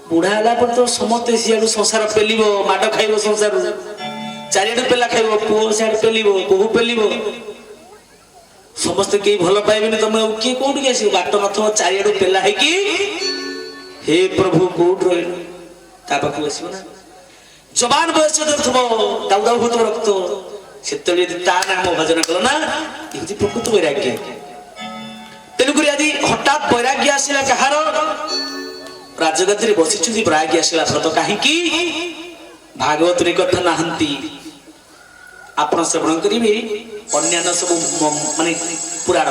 बुढ़ा है पर तो समस्ते सियाड़ू संसार पेल माड खाइब संसार चारिआडू पेला खाइब पुओ सियाड़ पेल बोहू पेल समस्ते कई भल पाइबे तुम किए कौट के आस बाट नथ चारिआडू पेला है कि हे प्रभु कौट रहा पाख आसो ना जवान बयस दाउ दाउ हो रक्त से नाम भजन कल ना ये प्रकृत वैराग्य तेणुक आज हठात वैराग्य आसला कहार राजगद्दी बसी वैराग्य आसला भरत कहीं भागवत कथा नहांती आपण श्रवण करेंगे अन्य सब माने पुराण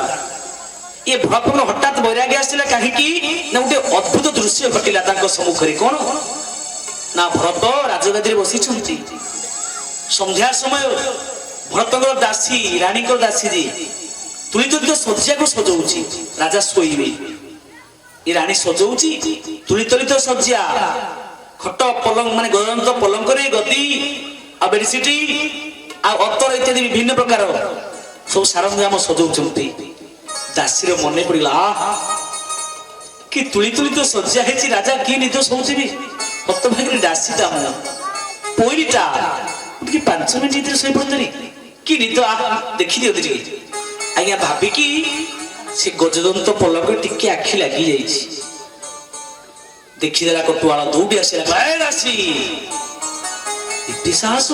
ये भक्त हठात वैराग्य आसला कहीं ना गोटे अद्भुत दृश्य घटिला सम्मुखरे कौन ना भरत राजगद्दी बसी संध्या समय भरत दासी राणी दासी जी तुलित सज्जा को सजाऊँ राजा शोइबे ये राणी सजाऊँ तुलित सज्जा खट पलंग माने गदंत पलंग गदी आ बेडसीट आ अतर इत्यादि विभिन्न प्रकार सब सारंजाम सजाऊँ दासी मन पड़ा कि तुलित सज्जा है राजा किए निद शोची मत भाग दासीटा मु पोईटा 5 मिनिट शई पड़तरी कि निद देखी दियो आज्ञा भाविकी से गजदंत पलक टिके आखि लगी जाइछि देखिदेला कटुआला दौड़ी आसिला राशि एते साहस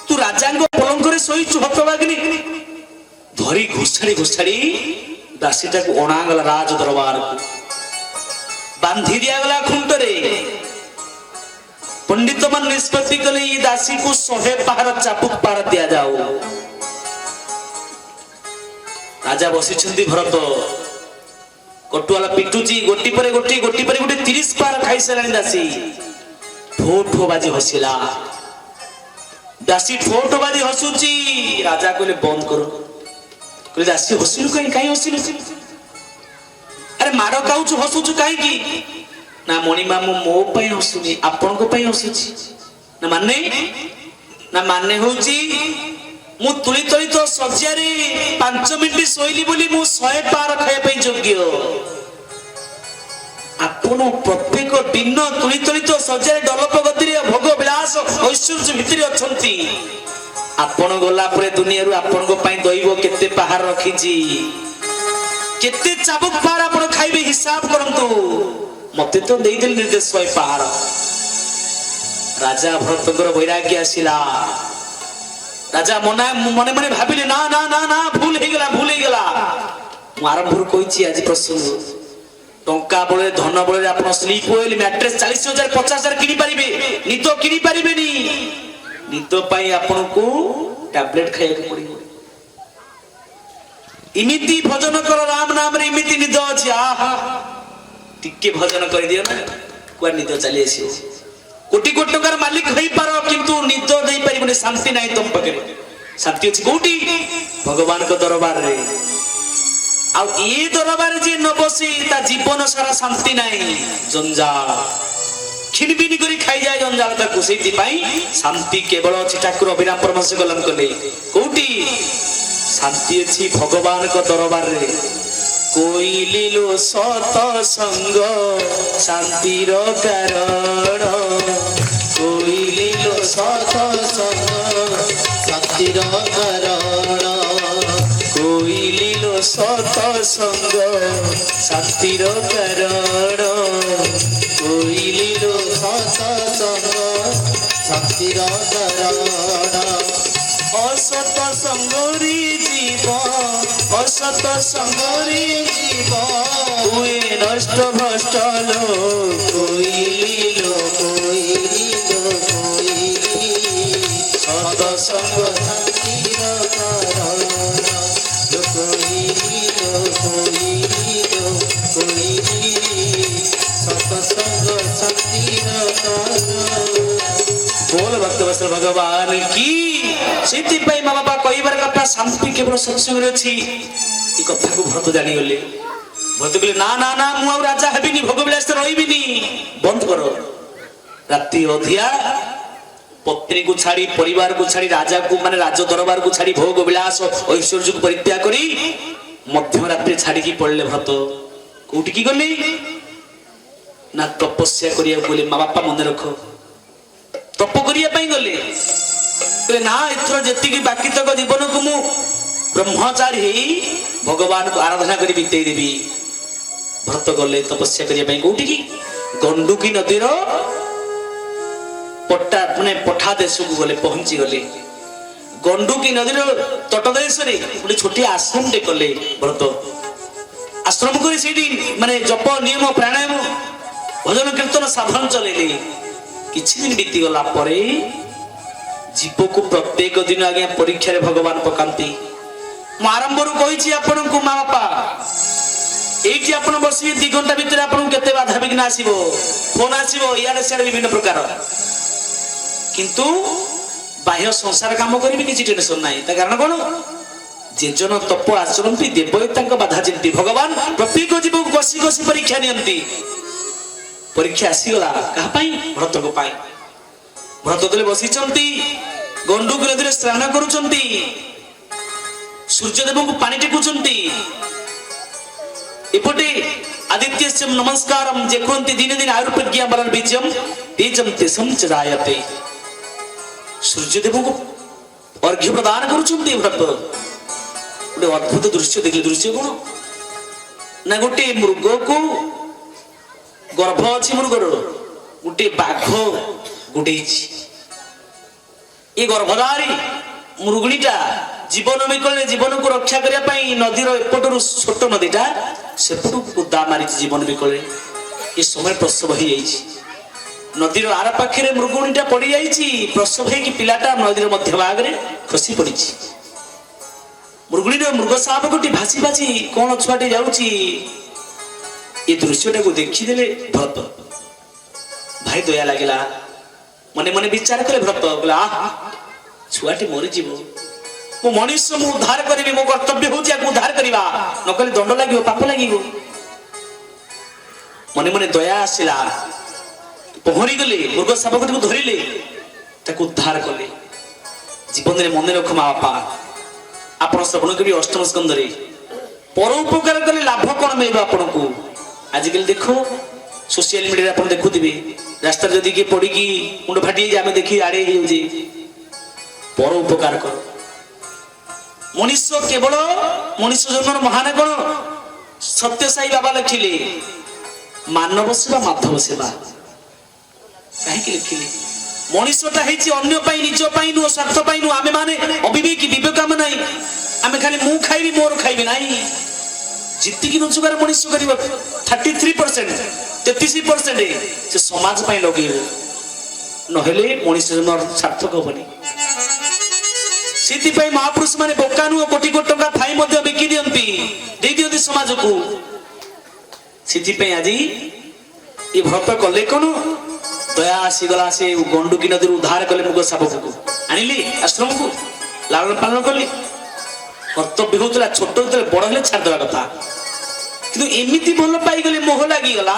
तू राजांग पलंक शोचु हतबागिनी धरी घुषाड़ी घुषाड़ी दासीटा को अणागला राज दरबार को बांधी दियागला खुंटरे पंडित मान निष्पत्ति कले ये दासी को 100 पहाड़ चापुक पार दिया जाओ राजा बसी भरत कटुआला पिटुची गोटी पर गोटी 30 पार खाई सारानी दासी ठो ठो बाजी हसिला दासी ठो ठो बाजी हसुची राजा कहले बंद करो कहले दासी हसिलु कहीं हसिलु अरे मार खाऊछु हसुछु कहीं की ना मणि मामू मो पई हसुनी आपन को पई हसुची ना माने होची मु तुली तुली तो सज्जारे 5 मिनिट सोइली बोली मु 100 पार खाए पई योग्य आपन प्रत्येक दिन तुली तुली तो सज्जारे डलप गतिरे भोग विलास ऐश्वर्य भितरी अछंती आपन गोला परे दुनिया रु आपन को पई दैव केते पहाड़ रखीची केते चाबुक पार आपन खाइबे हिसाब करंतु मते तो देई देल निर्देश 100 पहाड़ राजा भरतकर वैराग्य आसिला राजा मने मने भाबिले ना ना ना ना भूल हे गेला मु आरंभ कहिछि आज प्रसंग टंका बळे धन बळे आपण स्लीप होइल मैट्रेस 40,000 50,000 किनी परिबे नितो किनी परिबेनी नितो पई आपण को टैबलेट खाइया के पड़िबो इमिति भजन कर राम नाम रे इमिति निदो अछि आहा टिके भजन कर दियो ना कुआ निदो चली आसी कोटी कोटी टंकार मालिक होई पारो किंतु निदो देई परिबने शांति नाही तुम पकरे शांति अछि कोटी भगवान को दरबार रे आ ई दरबार जे न बसी ता जीवन सारा शांति नाही जंजाल खिनबिनी करी खाई जाय जंजाल ता कुसैती पाई शांति केवल अछि ठाकुर अभिराम परमहंस गलन कले कोटी शांति अछि भगवान को दरबार रे कोई लीलो सत संग शांतिर कारण कोई लीलो सत संग शांतिर कारण कोई लीलो सत संग शांतिर कारण कोई लीलो सत संग शांतिर कारण असत संगरी जीव असत संगरी जीव हुए नष्ट भ्रष्ट लो कोई लीलो सत संग शांतिर कारण कोई लीलो सत संग शांतिर कारण बोल भक्त वत्सल भगवान की सीति पई मां बाबा कईबार कथा शांति केवल सत्संग रे छी ई कथा को भरत जानी गले भरत कहले ना ना ना मु राजा हेबिनी भोग विलास रहिबिनी बंद करो राति अधिया पत्नी को छाड़ी परिवार को छाड़ी राजा को माने राज दरबार को छाड़ी भोग विलास ऐश्वर्य को परित्याग करी मध्य रात्रि छाड़ी की पड़ले भरत कोठी की गले ना तपस्या करिया बोले मां बापा मन रखो तप करिया पई गले ना इथर जेति बाकी तक जीवन को मु ब्रह्मचारी भगवान को आराधना करी बितेई देबी भरत गले तपस्या करिया पई कोठी की गंडुकी नदीर पट्टा माने पठा देश को गले पहुंची गले गंडुकी नदीर तट देश रे गोटे छोटी आश्रम दे कले भरत आश्रम करी सेठी माने जप नियम प्राणायाम भजन कीर्तन साधन चलेले किछि दिन बीती गला परे जीव को प्रत्येक दिन आगे परीक्षा रे भगवान पकांती मु आरंभ रु कहिछि आपन को मां बापा एठी आपन बसी 2 घंटा भीतर आपन केते बाधा विघ्न आसीबो फोन आसीबो यारे से विभिन्न प्रकार किंतु बाह्य संसार काम करिबि किछि टेंशन नाही ता कारण कोन जे जन तप आचरंती देवतांक बाधा चिंती भगवान प्रत्येक जीव को गसी गसी परीक्षा नियंती परीक्षा आसी गला कहा पाई भरत को पाई भरत तले बसी चंती गंडुक नदीरे स्नान करूचंती सूर्यदेव को पानी टेकुचंती एपटे आदित्यस्य नमस्कारम जे कोंती दिन दिन आयुर्प्रज्ञा बलन बीजम तेजम तेसम च जायते सूर्यदेव को अर्घ्य प्रदान करूचंती भरत गोटे अद्भुत दृश्य देखले दृश्य कोन ନା ଗୋଟେ ମୃଗକୁ ଗର୍ଭ ଅଛି ମୃଗର ଗୋଟେ ବାଘ ଗୋଟେଇଛି। ଏ ଗର୍ଭଧାରୀ ମୃଗୁଣୀଟା ଜୀବନ ବିକଳରେ ଜୀବନକୁ ରକ୍ଷା କରିବା ପାଇଁ ନଦୀର ଏପଟରୁ ଛୋଟ ନଦୀଟା ସେପଟକୁ କୁଦା ମାରିଛି ଜୀବନ ବିକଳରେ। ଏ ସମୟ ପ୍ରସବ ହେଇଯାଇଛି। ନଦୀର ଆର ପାଖରେ ମୃଗୁଣୀଟା ପଡିଯାଇଛି। ପ୍ରସବ ହେଇକି ପିଲାଟା ନଦୀର ମଧ୍ୟ ଭାଗରେ ଖସି ପଡିଛି। ମୃଗୁଣୀର ମୃଗ ଶାବକଟି ଭାସି ଭାସି କଣ ଛୁଆଟି ଯାଉଛି। ଏ ଦୃଶ୍ୟଟାକୁ ଦେଖିଦେଲେ ଭରତ ଭାଇ ଦୟା ଲାଗିଲା। ମନେ ମନେ ବିଚାର କଲେ ଭରତ କହିଲା ଛୁଆଟି ମରିଯିବ, ମୁଁ ମଣିଷ, ମୁଁ ଉଦ୍ଧାର କରିବି, ମୋ କର୍ତ୍ତବ୍ୟ ହଉଛି ଆକୁ ଉଦ୍ଧାର କରିବା, ନକଲେ ଦଣ୍ଡ ଲାଗିବ, ପାପ ଲାଗିବ। ମନେ ମନେ ଦୟା ଆସିଲା। ପହଁରି ଗଲେ ମୃଗ ଶାବକଟିକୁ ଧରିଲେ, ତାକୁ ଉଦ୍ଧାର କଲେ। ଜୀବନରେ ମନେ ରଖ ମା ବାପା, ଆପଣ ଶ୍ରବଣ କରିବେ ଅଷ୍ଟମ ସ୍କନ୍ଧରେ ପର ଉପକାର କଲେ ଲାଭ କଣ ମିଳିବ ଆପଣଙ୍କୁ। ଆଜିକାଲି ଦେଖ ସୋସିଆଲ ମିଡିଆରେ ଆପଣ ଦେଖୁଥିବେ, ରାସ୍ତାରେ ଯଦି କିଏ ପଡିକି ମୁଣ୍ଡ ଫାଟି ଯାଇଛି ଆମେ ଦେଖି ଆଡେଇ ହେଇଯାଉଛି। ପର ଉପକାର କର। ମଣିଷ କେବଳ ମଣିଷ ଜନ୍ମର ମହାନ କଣ? ସତ୍ୟ ସାଇ ବାବା ଲେଖିଲେ ମାନବ ସେବା ମାଧବ ସେବା। କାହିଁକି ଲେଖିଲେ? ମଣିଷଟା ହେଇଛି ଅନ୍ୟ ପାଇଁ, ନିଜ ପାଇଁ ନୁହଁ, ସ୍ୱାର୍ଥ ପାଇଁ ନୁହଁ। ଆମେ ମାନେ ଅବିବେକୀ, ବିବେକ ଆମେ ନାହିଁ। ଆମେ ଖାଲି ମୁଁ ଖାଇବି ମୋର ଖାଇବି ନାହିଁ। ଯେତିକି ରୋଜଗାର ମଣିଷ କରିବ 33%, 33% ସେ ସମାଜ ପାଇଁ ଲଗେଇବ, ନହେଲେ ମଣିଷ ଜନ୍ମ ସାର୍ଥକ ହବନି। ସେଥିପାଇଁ ମହାପୁରୁଷ ମାନେ ବୋକା ନୁହଁ, କୋଟି କୋଟି ଟଙ୍କା ଥାଇ ମଧ୍ୟ ବିକି ଦିଅନ୍ତି, ଦେଇ ଦିଅନ୍ତି ସମାଜକୁ। ସେଥିପାଇଁ ଆଜି ଏ ଭରତ କଲେ କଣ? ଦୟା ଆସିଗଲା। ସେ ଗଣ୍ଡୁକି ନଦୀରୁ ଉଦ୍ଧାର କଲେ ମୃଗ ଶାବକକୁ, ଆଣିଲି ଆଶ୍ରମକୁ, ଲାଳନ ପାଳନ କଲେ। କର୍ତ୍ତବ୍ୟ ହଉଥିଲା, ଛୋଟ ହଉଥିଲେ, ବଡ ହେଲେ ଛାଡ଼ିଦେବା କଥା। କିନ୍ତୁ ଏମିତି ଭଲ ପାଇଗଲେ, ମୋହ ଲାଗିଗଲା।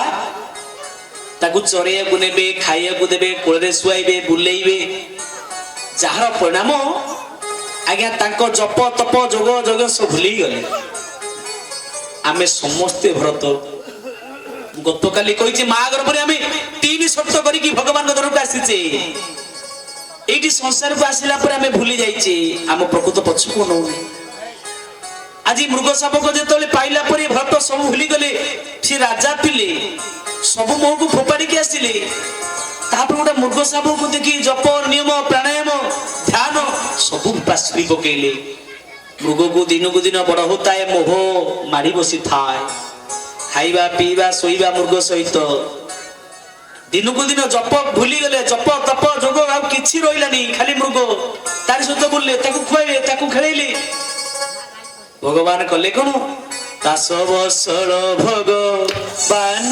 ତାକୁ ଚରେଇବାକୁ ନେବେ, ଖାଇବାକୁ ଦେବେ, କୋଳରେ ଶୁଆଇବେ, ବୁଲେଇବେ। ଯାହାର ପରିଣାମ ଆଜ୍ଞା ତାଙ୍କ ଜପ ତପ ଯୋଗ ଯୋଗ ସବୁ ଭୁଲିଗଲେ। ଆମେ ସମସ୍ତେ ଭରତ, ଗତକାଲି କହିଛି ମା ଗର୍ଭରେ ଆମେ 3 ସପ୍ତ କରିକି ଭଗବାନଙ୍କ ଧରକୁ ଆସିଛେ। ଏଇଠି ସଂସାରକୁ ଆସିଲା ପରେ ଆମେ ଭୁଲି ଯାଇଛେ ଆମ ପ୍ରକୃତ ପଛକୁ ନଉନେ। ଆଜି ମୃଗ ଶାବକ ଯେତେବେଳେ ପାଇଲା ପରେ ଭରତ ସବୁ ଭୁଲିଗଲେ। ସେ ରାଜା ଥିଲେ, ସବୁ ମୋହକୁ ଫୋପାଡ଼ିକି ଆସିଲେ। ତାପରେ ଗୋଟେ ମୃଗ ଶାବକକୁ ଦେଖି ଜପ ନିୟମ ପ୍ରାଣାୟାମ ଧ୍ୟାନ ସବୁ ପାଶୁରି ପକେଇଲେ। ମୃଗକୁ ଦିନକୁ ଦିନ ବଡ ହଉଥାଏ, ମୋହ ମାଡି ବସିଥାଏ। ଖାଇବା ପିଇବା ଶୋଇବା ମୃଗ ସହିତ। ଦିନକୁ ଦିନ ଜପ ଭୁଲିଗଲେ, ଜପ ତପ ଯୋଗ ଆଉ କିଛି ରହିଲାନି, ଖାଲି ମୃଗ। ତାରି ସହିତ ବୁଲିଲେ, ତାକୁ ଖୁଆଇଲେ, ତାକୁ ଖେଳେଇଲେ। ଭଗବାନ କଲେ କଣ? ଦାସ ବସଳ ଭଗବାନ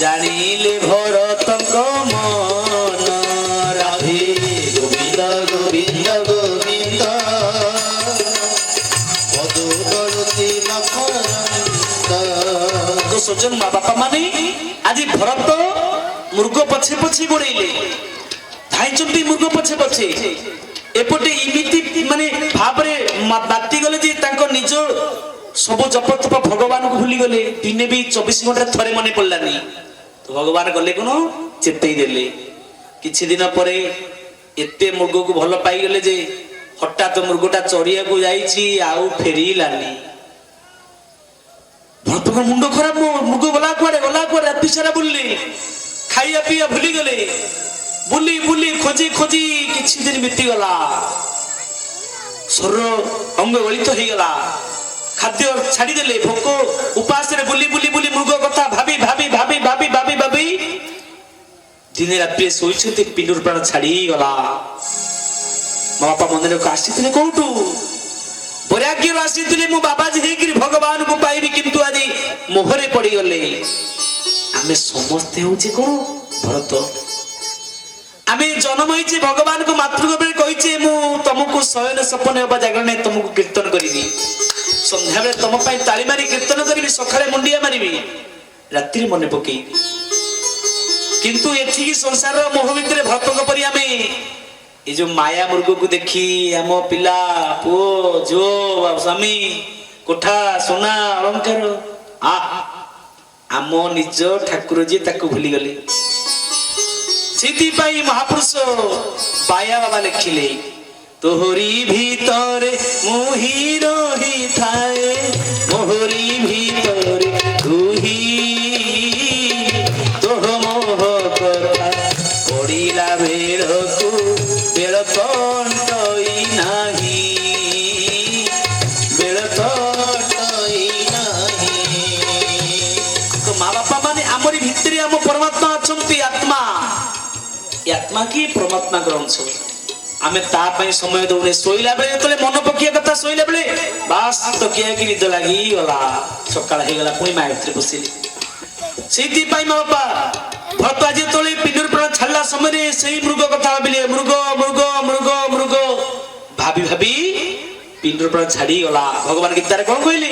ଜାଣିଲେ ଭରତଙ୍କ ମନ। ରାଧେ ଗୋବିନ୍ଦ ଗୋବିନ୍ଦ ଗୋବିନ୍ଦ ସଜନ ମା ବାପା ମାନେ ଆଜି ଭରତ ମୃଗ ପଛେ ପଛେ ଗୋଡେଇଲେ, ଧାଇଛନ୍ତି ମୃଗ ପଛେ ପଛେ। ଏପଟେ ଏମିତି ମାନେ ଭାବରେ ବାତି ଗଲେ ଯେ ତାଙ୍କ ନିଜ ସବୁ ଜପ ତପ ଭଗବାନଙ୍କୁ ଭୁଲିଗଲେ। ଦିନେ ବି 24 ଘଣ୍ଟାରେ ଥରେ ମନେ ପଡିଲାନି। ତ ଭଗବାନ ଗଲେ କଣ? ଚେତେଇ ଦେଲେ। କିଛି ଦିନ ପରେ ଏତେ ମୃଗକୁ ଭଲ ପାଇଗଲେ ଯେ ହଠାତ୍ ମୃଗଟା ଚରିବାକୁ ଯାଇଛି, ଆଉ ଫେରିଲାନି। ଭରତଙ୍କ ମୁଣ୍ଡ ଖରାପ। ମୃଗ ଗଲା କୁଆଡେ ରାତି ସାରା ବୁଲିଲେ, ଖାଇବା ପିଇବା ଭୁଲିଗଲେ। ବୁଲି ବୁଲି ଖୋଜି ଖୋଜି କିଛି ଦିନ ବିତିଗଲା। ଶରୀର ଅଙ୍ଗ ଗଳିତ ହେଇଗଲା। ଖାଦ୍ୟ ଛାଡିଦେଲେ। ଭୋକ ଉପାସରେ ବୁଲି ବୁଲି ବୁଲି ମୃଗ କଥା ଭାବି ଭାବି ଭାବି ଭାବି ଭାବି ଭାବି ଦିନେ ରାତିରେ ଶୋଇଛନ୍ତି, ପିଣ୍ଡୁର ପ୍ରାଣ ଛାଡିଗଲା। ମୋ ବାପା ମନ୍ଦିରକୁ ଆସିଥିଲେ କୋଉଠୁ? ବୈରାଗ୍ୟରୁ ଆସିଥିଲେ। ମୁଁ ବାବାଜୀ ହେଇକିରି ଭଗବାନଙ୍କୁ ପାଇବି, କିନ୍ତୁ ଆଜି ମୋହରେ ପଡିଗଲେ। ଆମେ ସମସ୍ତେ ହଉଛି କଣ? ଭରତ। ଆମେ ଜନ୍ମ ହେଇଛେ ଭଗବାନଙ୍କୁ ମାତୃଗର୍ଭରେ କହିଛେ ମୁଁ ତମକୁ ଶୟନ ସପନ ହେବା ଜାଗରଣେ ତମକୁ କୀର୍ତ୍ତନ କରିବି, ସନ୍ଧ୍ୟାବେଳେ ତମ ପାଇଁ ତାଳି ମାରି କୀର୍ତ୍ତନ କରିବି, ସକାଳେ ମୁଣ୍ଡିଆ ମାରିବି, ରାତିରେ ମନେ ପକେଇବି। କିନ୍ତୁ ଏଠିକି ସଂସାରର ମୋହ ଭିତରେ ଭରତଙ୍କ ପରି ଆମେ ଏ ଯୋଉ ମାୟା ମୃଗକୁ ଦେଖି ଆମ ପିଲା ପୁଅ ଝିଅ ସ୍ୱାମୀ କୋଠା ସୁନା ଅଳଙ୍କାର ଆମ ନିଜ ଠାକୁର ଯିଏ ତାକୁ ଭୁଲିଗଲେ। ସେଥିପାଇଁ ମହାପୁରୁଷ ବାୟା ବାବା ଲେଖିଲେ ତୋହରି ଭିତରେ ମୁଁ ହି ରହିଥାଏ, ମୋହର କଣ୍ଟଇ ନାହିଁ ବେଳ କଟଇ ନାହିଁ ତ ମା ବାପା ମାନେ ଆମରି ଭିତରେ ଆମ ପରମାତ୍ମା ଅଛନ୍ତି ଆତ୍ମା ଏ ଆତ୍ମା କି ପରମାତ୍ମାଙ୍କର ଅଂଶ ଆମେ ତା ପାଇଁ ସମୟ ଦଉନେ ଶୋଇଲା ବେଳେ ଯେତେବେଳେ ମନ ପକେଇବା କଥା ଶୋଇଲା ବେଳେ ବାସ୍ ତକିଆ କି ନିଦ ଲାଗିଗଲା ସକାଳ ହେଇଗଲା ପୁଣି ମା ଭିତରେ ବସିଲି ସେଇଥିପାଇଁ ମା ବାପା ଭରତ ଆଜି ଯେତେବେଳେ ପିଣ୍ଡୁର ପ୍ରାଣ ଛାଡ଼ିଲା ସମୟରେ ସେଇ ମୃଗ କଥା ଭାବିଲେ ମୃଗ ମୃଗ ମୃଗ ମୃଗ ଭାବି ଭାବି ପିଣ୍ଡୁର ପ୍ରାଣ ଛାଡ଼ିଗଲା ଭଗବାନ ଗୀତାରେ କଣ କହିଲେ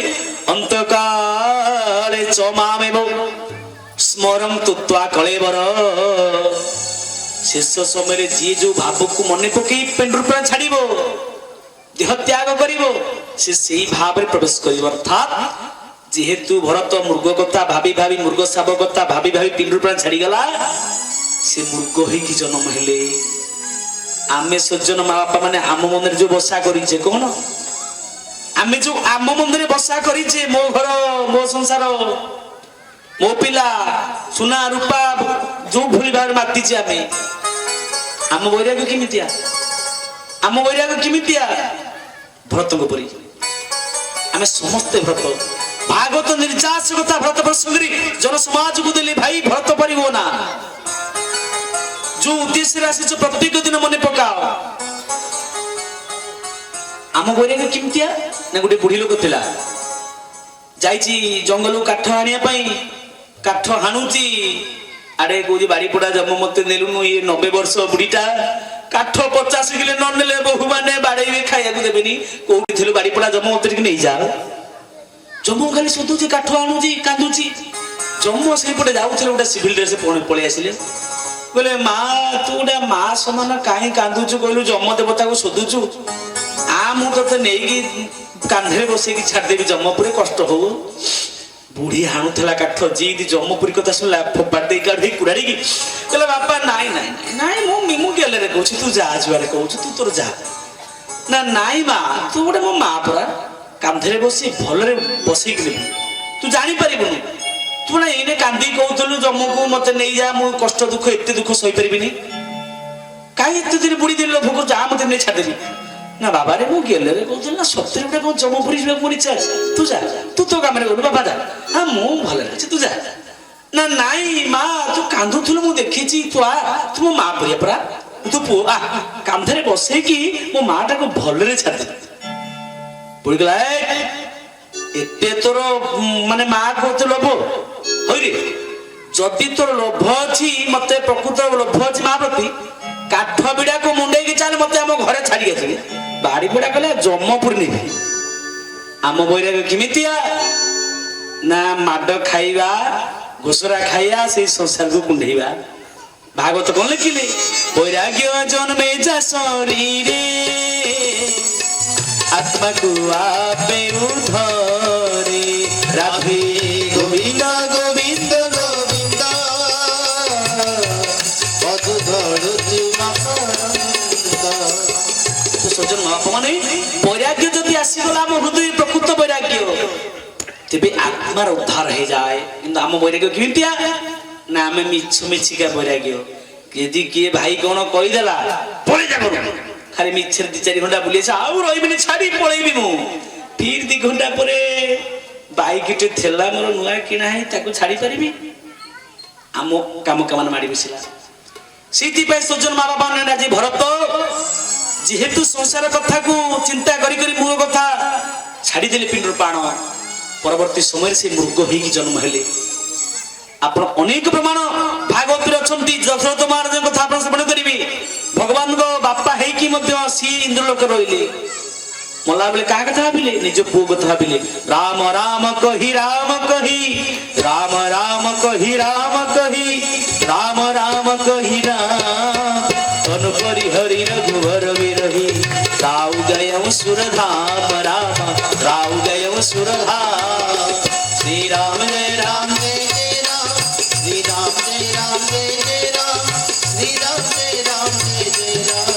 ଅନ୍ତକାଳେ ଚମାମେବ ସ୍ମରଂ ତୁତ୍ୱା କଳେବର ଶେଷ ସମୟରେ ଯିଏ ଯୋଉ ଭାବକୁ ମନେ ପକେଇ ପିଣ୍ଡୁର ପ୍ରାଣ ଛାଡ଼ିବ ଦେହ ତ୍ୟାଗ କରିବ ସେ ସେଇ ଭାବରେ ପ୍ରବେଶ କରିବ ଅର୍ଥାତ୍ ଯେହେତୁ ଭରତ ମୃଗ କଥା ଭାବି ଭାବି ମୃଗ ଶାବ କଥା ଭାବି ଭାବି ପିଣ୍ଡୁର ପ୍ରାଣ ଛାଡ଼ିଗଲା ସେ ମୃଗ ହେଇକି ଜନ୍ମ ହେଲେ ଆମେ ସଜ୍ଜନ ମା ବାପା ମାନେ ଆମ ମନରେ ଯୋଉ ବସା କରିଛେ କଣ ଆମେ ଯୋଉ ଆମ ମନରେ ବସା କରିଛେ ମୋ ଘର ମୋ ସଂସାର ମୋ ପିଲା ସୁନା ରୂପା ଯୋଉ ଭଳି ଭାବରେ ମାତିଛେ ଆମେ ଆମ ବୈରାଗ୍ୟ କେମିତିଆ ଆମ ବୈରାଗ୍ୟ କେମିତିଆ ଭରତଙ୍କ ପରି ଆମେ ସମସ୍ତେ ଭରତ ଭାଗବତ ନିର୍ଯାସ କଥା ଭରତ ପ୍ରସଙ୍ଗରେ ଜନ ସମାଜକୁ ଦେଲେ ଭାଇ ଭରତ ପାରିବ ନା ଯୋଉ ଉଦ୍ଦେଶ୍ୟରେ ଆସିଛ ପ୍ରତ୍ୟେକ ଦିନ ମନେ ପକାଅ ଆମ ବୈରାଗ୍ୟ କେମିତିଆ ନା ଗୋଟେ ବୁଢୀ ଲୋକ ଥିଲା ଯାଇଛି ଜଙ୍ଗଲରୁ କାଠ ଆଣିବା ପାଇଁ କାଠ ହାଣୁଛି ଆଡେ କହୁଛି ବାରିପଡା ଜନ୍ମ ମତେ ନେଲୁନୁ ଇଏ 90 ବର୍ଷ ବୁଢୀଟା କାଠ 50 କିଲୋ ନ ନେଲେ ବୋହୁ ମାନେ ବାଡେଇବେ ଖାଇବାକୁ ଦେବେନି କୋଉଠି ଥିଲୁ ବାରିପଡା ଜନ୍ମ ମତେ ଟିକେ ନେଇଯା ଜମ୍ମୁ ଖାଲି ଶୋଧୁଛି କାଠ ଆଣୁଛି କାନ୍ଦୁଛି ଜମ୍ମୁ ସେଇପଟେ ଯାଉଥିଲେ ଗୋଟେ ସିଭିଲ ଡ୍ରେସ ପଳେଇ ଆସିଲେ କହିଲେ ମା ତୁ ଗୋଟେ ମା ସମାନ କାହିଁ କାନ୍ଦୁଛୁ କହିଲୁ ଯମ ଦେବତାକୁ ଶୋଧୁଛୁ ମୁଁ ତତେ ନେଇକି କାନ୍ଧରେ ବସେଇକି ଛାଡ଼ିଦେବି ଜମପୁରରେ କଷ୍ଟ ହଉ ବୁଢୀ ହାଣୁଥିଲା କାଠ ଯିଦି ଜମପୁରୀ କଥା ଶୁଣିଲା ଫୋପାଡ଼ି ଦେଇ କାଢି କୁରାଡ଼ିକି କହିଲା ବାପା ନାଇଁ ନାଇଁ ନାଇଁ ମୁଁ ଗେଲରେ କହୁଛି ତୁ ଯା ଯୁଆଡେ କହୁଛୁ ତୁ ତୋର ଯା ନା ନାଇଁ ମା ତୁ ଗୋଟେ ମୋ ମା ପରା କାନ୍ଧରେ ବସି ଭଲରେ ବସେଇକି ନେବି ତୁ ଜାଣିପାରିବୁନି ତୁ ନା ଏଇନେ କାନ୍ଦିକି କହୁଥିଲୁ ଜମକୁ ମତେ ନେଇଯା ମୁଁ କଷ୍ଟ ଦୁଃଖ ଏତେ ଦୁଃଖ ସହିପାରିବିନି କାହିଁ ଏତେ ଦିନ ବୁଢୀ ଦିନ ଲୋଭ ଯା ମତେ ନେଇ ଛାଡ଼ିଦେବି ନା ବାବାରେ ମୁଁ ଗେଲରେ କହୁଥିଲି ନା ସତରେ ଗୋଟେ କଣ ଜମପୁରୀ ଯିବାକୁ ମୋର ଇଚ୍ଛା ଅଛି ତୁ ଯା ତୁ ତୋ କାମରେ ଗଲୁ ବାବା ଯା ହଁ ମୁଁ ଭଲରେ ଅଛି ତୁ ଯା ନା ନାଇଁ ମା ତୁ କାନ୍ଦୁଥିଲୁ ମୁଁ ଦେଖିଛି ତୁ ମୋ ମା ପରିଆ ପରା ତୁ ପୁଅ କାନ୍ଧରେ ବସେଇକି ମୋ ମା ଟାକୁ ଭଲରେ ଛାଡ଼ିଦେବି ବୁଢୀଗଲା ଏତେ ତୋର ମାନେ ମା କହୁଛୁ ଲୋଭ ହଇରେ ଯଦି ତୋର ଲୋଭ ଅଛି ମତେ ପ୍ରକୃତ ଲୋଭ ଅଛି ମା ପ୍ରତି କାଠ ବିଡାକୁ ମୁଣ୍ଡେଇକି ଚାଲେ ମତେ ଆମ ଘରେ ଛାଡି ଆସିବେ ବାଡି ପଡା କଲେ ଜମପୁରୀ ନେବି ଆମ ବୈରାଗ୍ୟ କେମିତିଆ ନା ମାଡ ଖାଇବା ଘୋଷରା ଖାଇବା ସେଇ ସଂସାରକୁ କୁଣ୍ଡେଇବା ଭାଗବତ କଣ ଲେଖିଲେ ବୈରାଗ୍ୟ ଜନ୍ମେ ଯା ଶରୀରେ ଆତ୍ମାକୁ ଆପେ ଉଧରେ ରାଧେ ଗୋବିନ୍ଦ ଗୋବିନ୍ଦ ଗୋବିନ୍ଦ ପଦୁ ଧରୁଛି ସଜ୍ଜନ ମହାପ୍ରଭୁ ମାନେ ବୈରାଗ୍ୟ ଯଦି ଆସିଗଲା ଆମ ହୃଦୟ ପ୍ରକୃତ ବୈରାଗ୍ୟ ତେବେ ଆତ୍ମାର ଉଦ୍ଧାର ହେଇଯାଏ କିନ୍ତୁ ଆମ ବୈରାଗ୍ୟ କେମିତିଆ ନା ଆମେ ମିଛିକା ବୈରାଗ୍ୟ ଯଦି କିଏ ଭାଇ କଣ କହିଦେଲା ପଳେଇ ଯା ଘରୁ ଖାଲି ମିଛରେ 2-4 ଘଣ୍ଟା ବୁଲି ଆସି ଆଉ ରହିବିନି ଛାଡି ପଳେଇବି ମୁଁ ଫିର 2 ଘଣ୍ଟା ପରେ ବାଇକଟେ ଥିଲା ମୋର ନୂଆ କିଣା ହେଇ ତାକୁ ଛାଡି ପାରିବି ଆମ କାମ କାମାନ ମାଡି ବସିଲା ସେଇଥିପାଇଁ ସଜ୍ଜନ ମା ବାପା ମାନେ ଆଜି ଭରତ যেহেতু সংসার কথাকু চিন্তা করি করি মূল কথা ছাড়িদেলে পিণ্ডর প্রাণ পরবর্তী সময় সে মৃগ হয়ে জন্ম হেলে আপনার অনেক প্রমাণ ভাগবতরে অনেক দশরথ মহারাজ কথা আপনার শ্রবণ করবে ভগবান বাপা হইকি সি ইন্দ্রলোক রইলে মলা বেলে কাହା কথা ভাবিলে নিজ পুଅ কথা ভাবিলে রাম রাম কহি রাম কহি রাম রাম কহি রাম কহি রাম রাম কহি রাম অনুপরি হরি রঘুবর বিরহি রাউ গয় সুরধাম রাম রাউ গয় সুরধাম শ্রী রাম জয় রাম জয় জয় রাম শ্রী রাম জয় রাম জয় জয় রাম শ্রী রাম জয় রাম জয় জয় রাম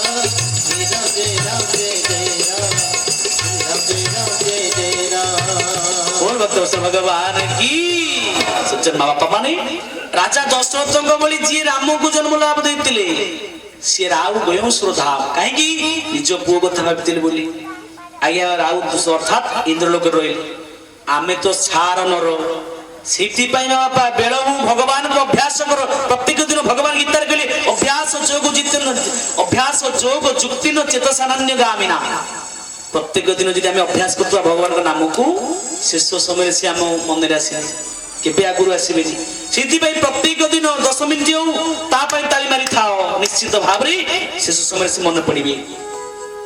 শ্রী রাম জয় রাম জয় জয় রাম শ্রী রাম জয় রাম জয় জয় রাম बोल भक्त भगवान की सज्जन माँ बापा माने राजा दशरथ भली जी राम को जन्म लाभ देते सी राउ गयंसुर धाम कहीं निज पुओ कथा भाविले बोली आज्ञा राउ अर्थात इंद्रलोक रही आमे तो छार नर से बापा बेल भगवान को अभ्यास कर प्रत्येक दिन भगवान गीतार कहले अभ्यास जोग जुक्ति न चेतसान्य गामिना प्रत्येक दिन जब आम अभ्यास कर भगवान नाम को शेष समय से आम मन में आसे केबे आगुरु आसबे से प्रत्येक दिन 10 मिनिट हो ताली मारी थाओ निश्चित भाव शेष समय से मन पड़े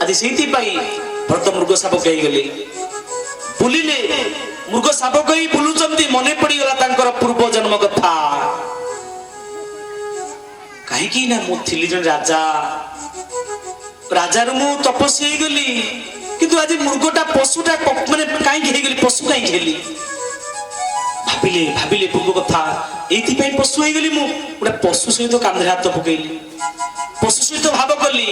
आज से भरत मृग शावक गले बुलिले मृग शावक ही बुलुचंती मन पड़गला पूर्व जन्म कथा कहीं ना मुझे जन राजा राजार मु तपस्वी गली किंतु आज मृगटा पशुटा माने कहीं पशु कहीं हेली भाविले भाविले पूर्व कथा ये पशु हो गली मुझे पशु सहित कांधे हाथ पकईली पशु सहित भाव कली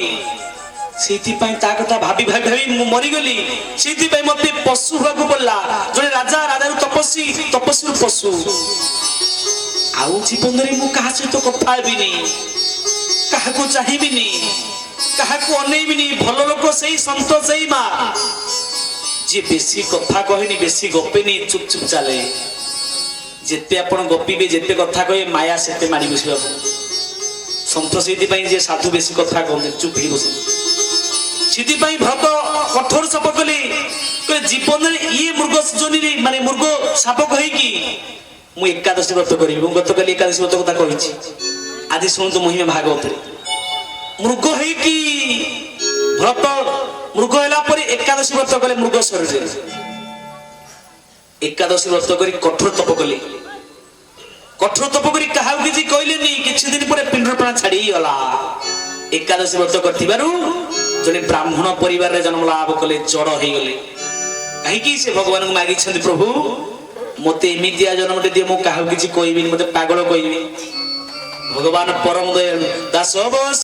से कथा भाभी भाई भाई मरीगली से मत पशु हाँ पड़ा जो राजा राजार तपस्वी तपस्वी पशु आउ जीवन में मुझे सहित कथा क्या चाहिए क्या अनेबी भल लोक से सत से माँ जी बेसी कथा कहनी बेसी गपेनी चुप चुप चले जिते आप गपीबे जिते कथा कहे माया से मारी बस सत से साधु बेसी कथा कहते चुप ही बस से भरत कठोर शप कले जीवन ये मृग जोनि माने मृग शावक होगी मु एकादशी व्रत करी गत काली एकादशी व्रत कथा कही आज शुणु महिमा भागवत मृग होगी भरत मृग है एकादशी व्रत कले मृग शरीर एकादशी व्रत करी कठोर तप कले कठोर तप करी क्या किसी कहले किसी दिन पर पिंड प्राण छाड़ी गला एकादशी व्रत कर जड़े ब्राह्मण परिवार जन्म लाभ कले जड़ हो गले कहीं से भगवान को मागी प्रभु मत एमितिया जन्म दिए मुझे क्या किसी कहबी मत पागल कहबी भगवान परम दयालु दास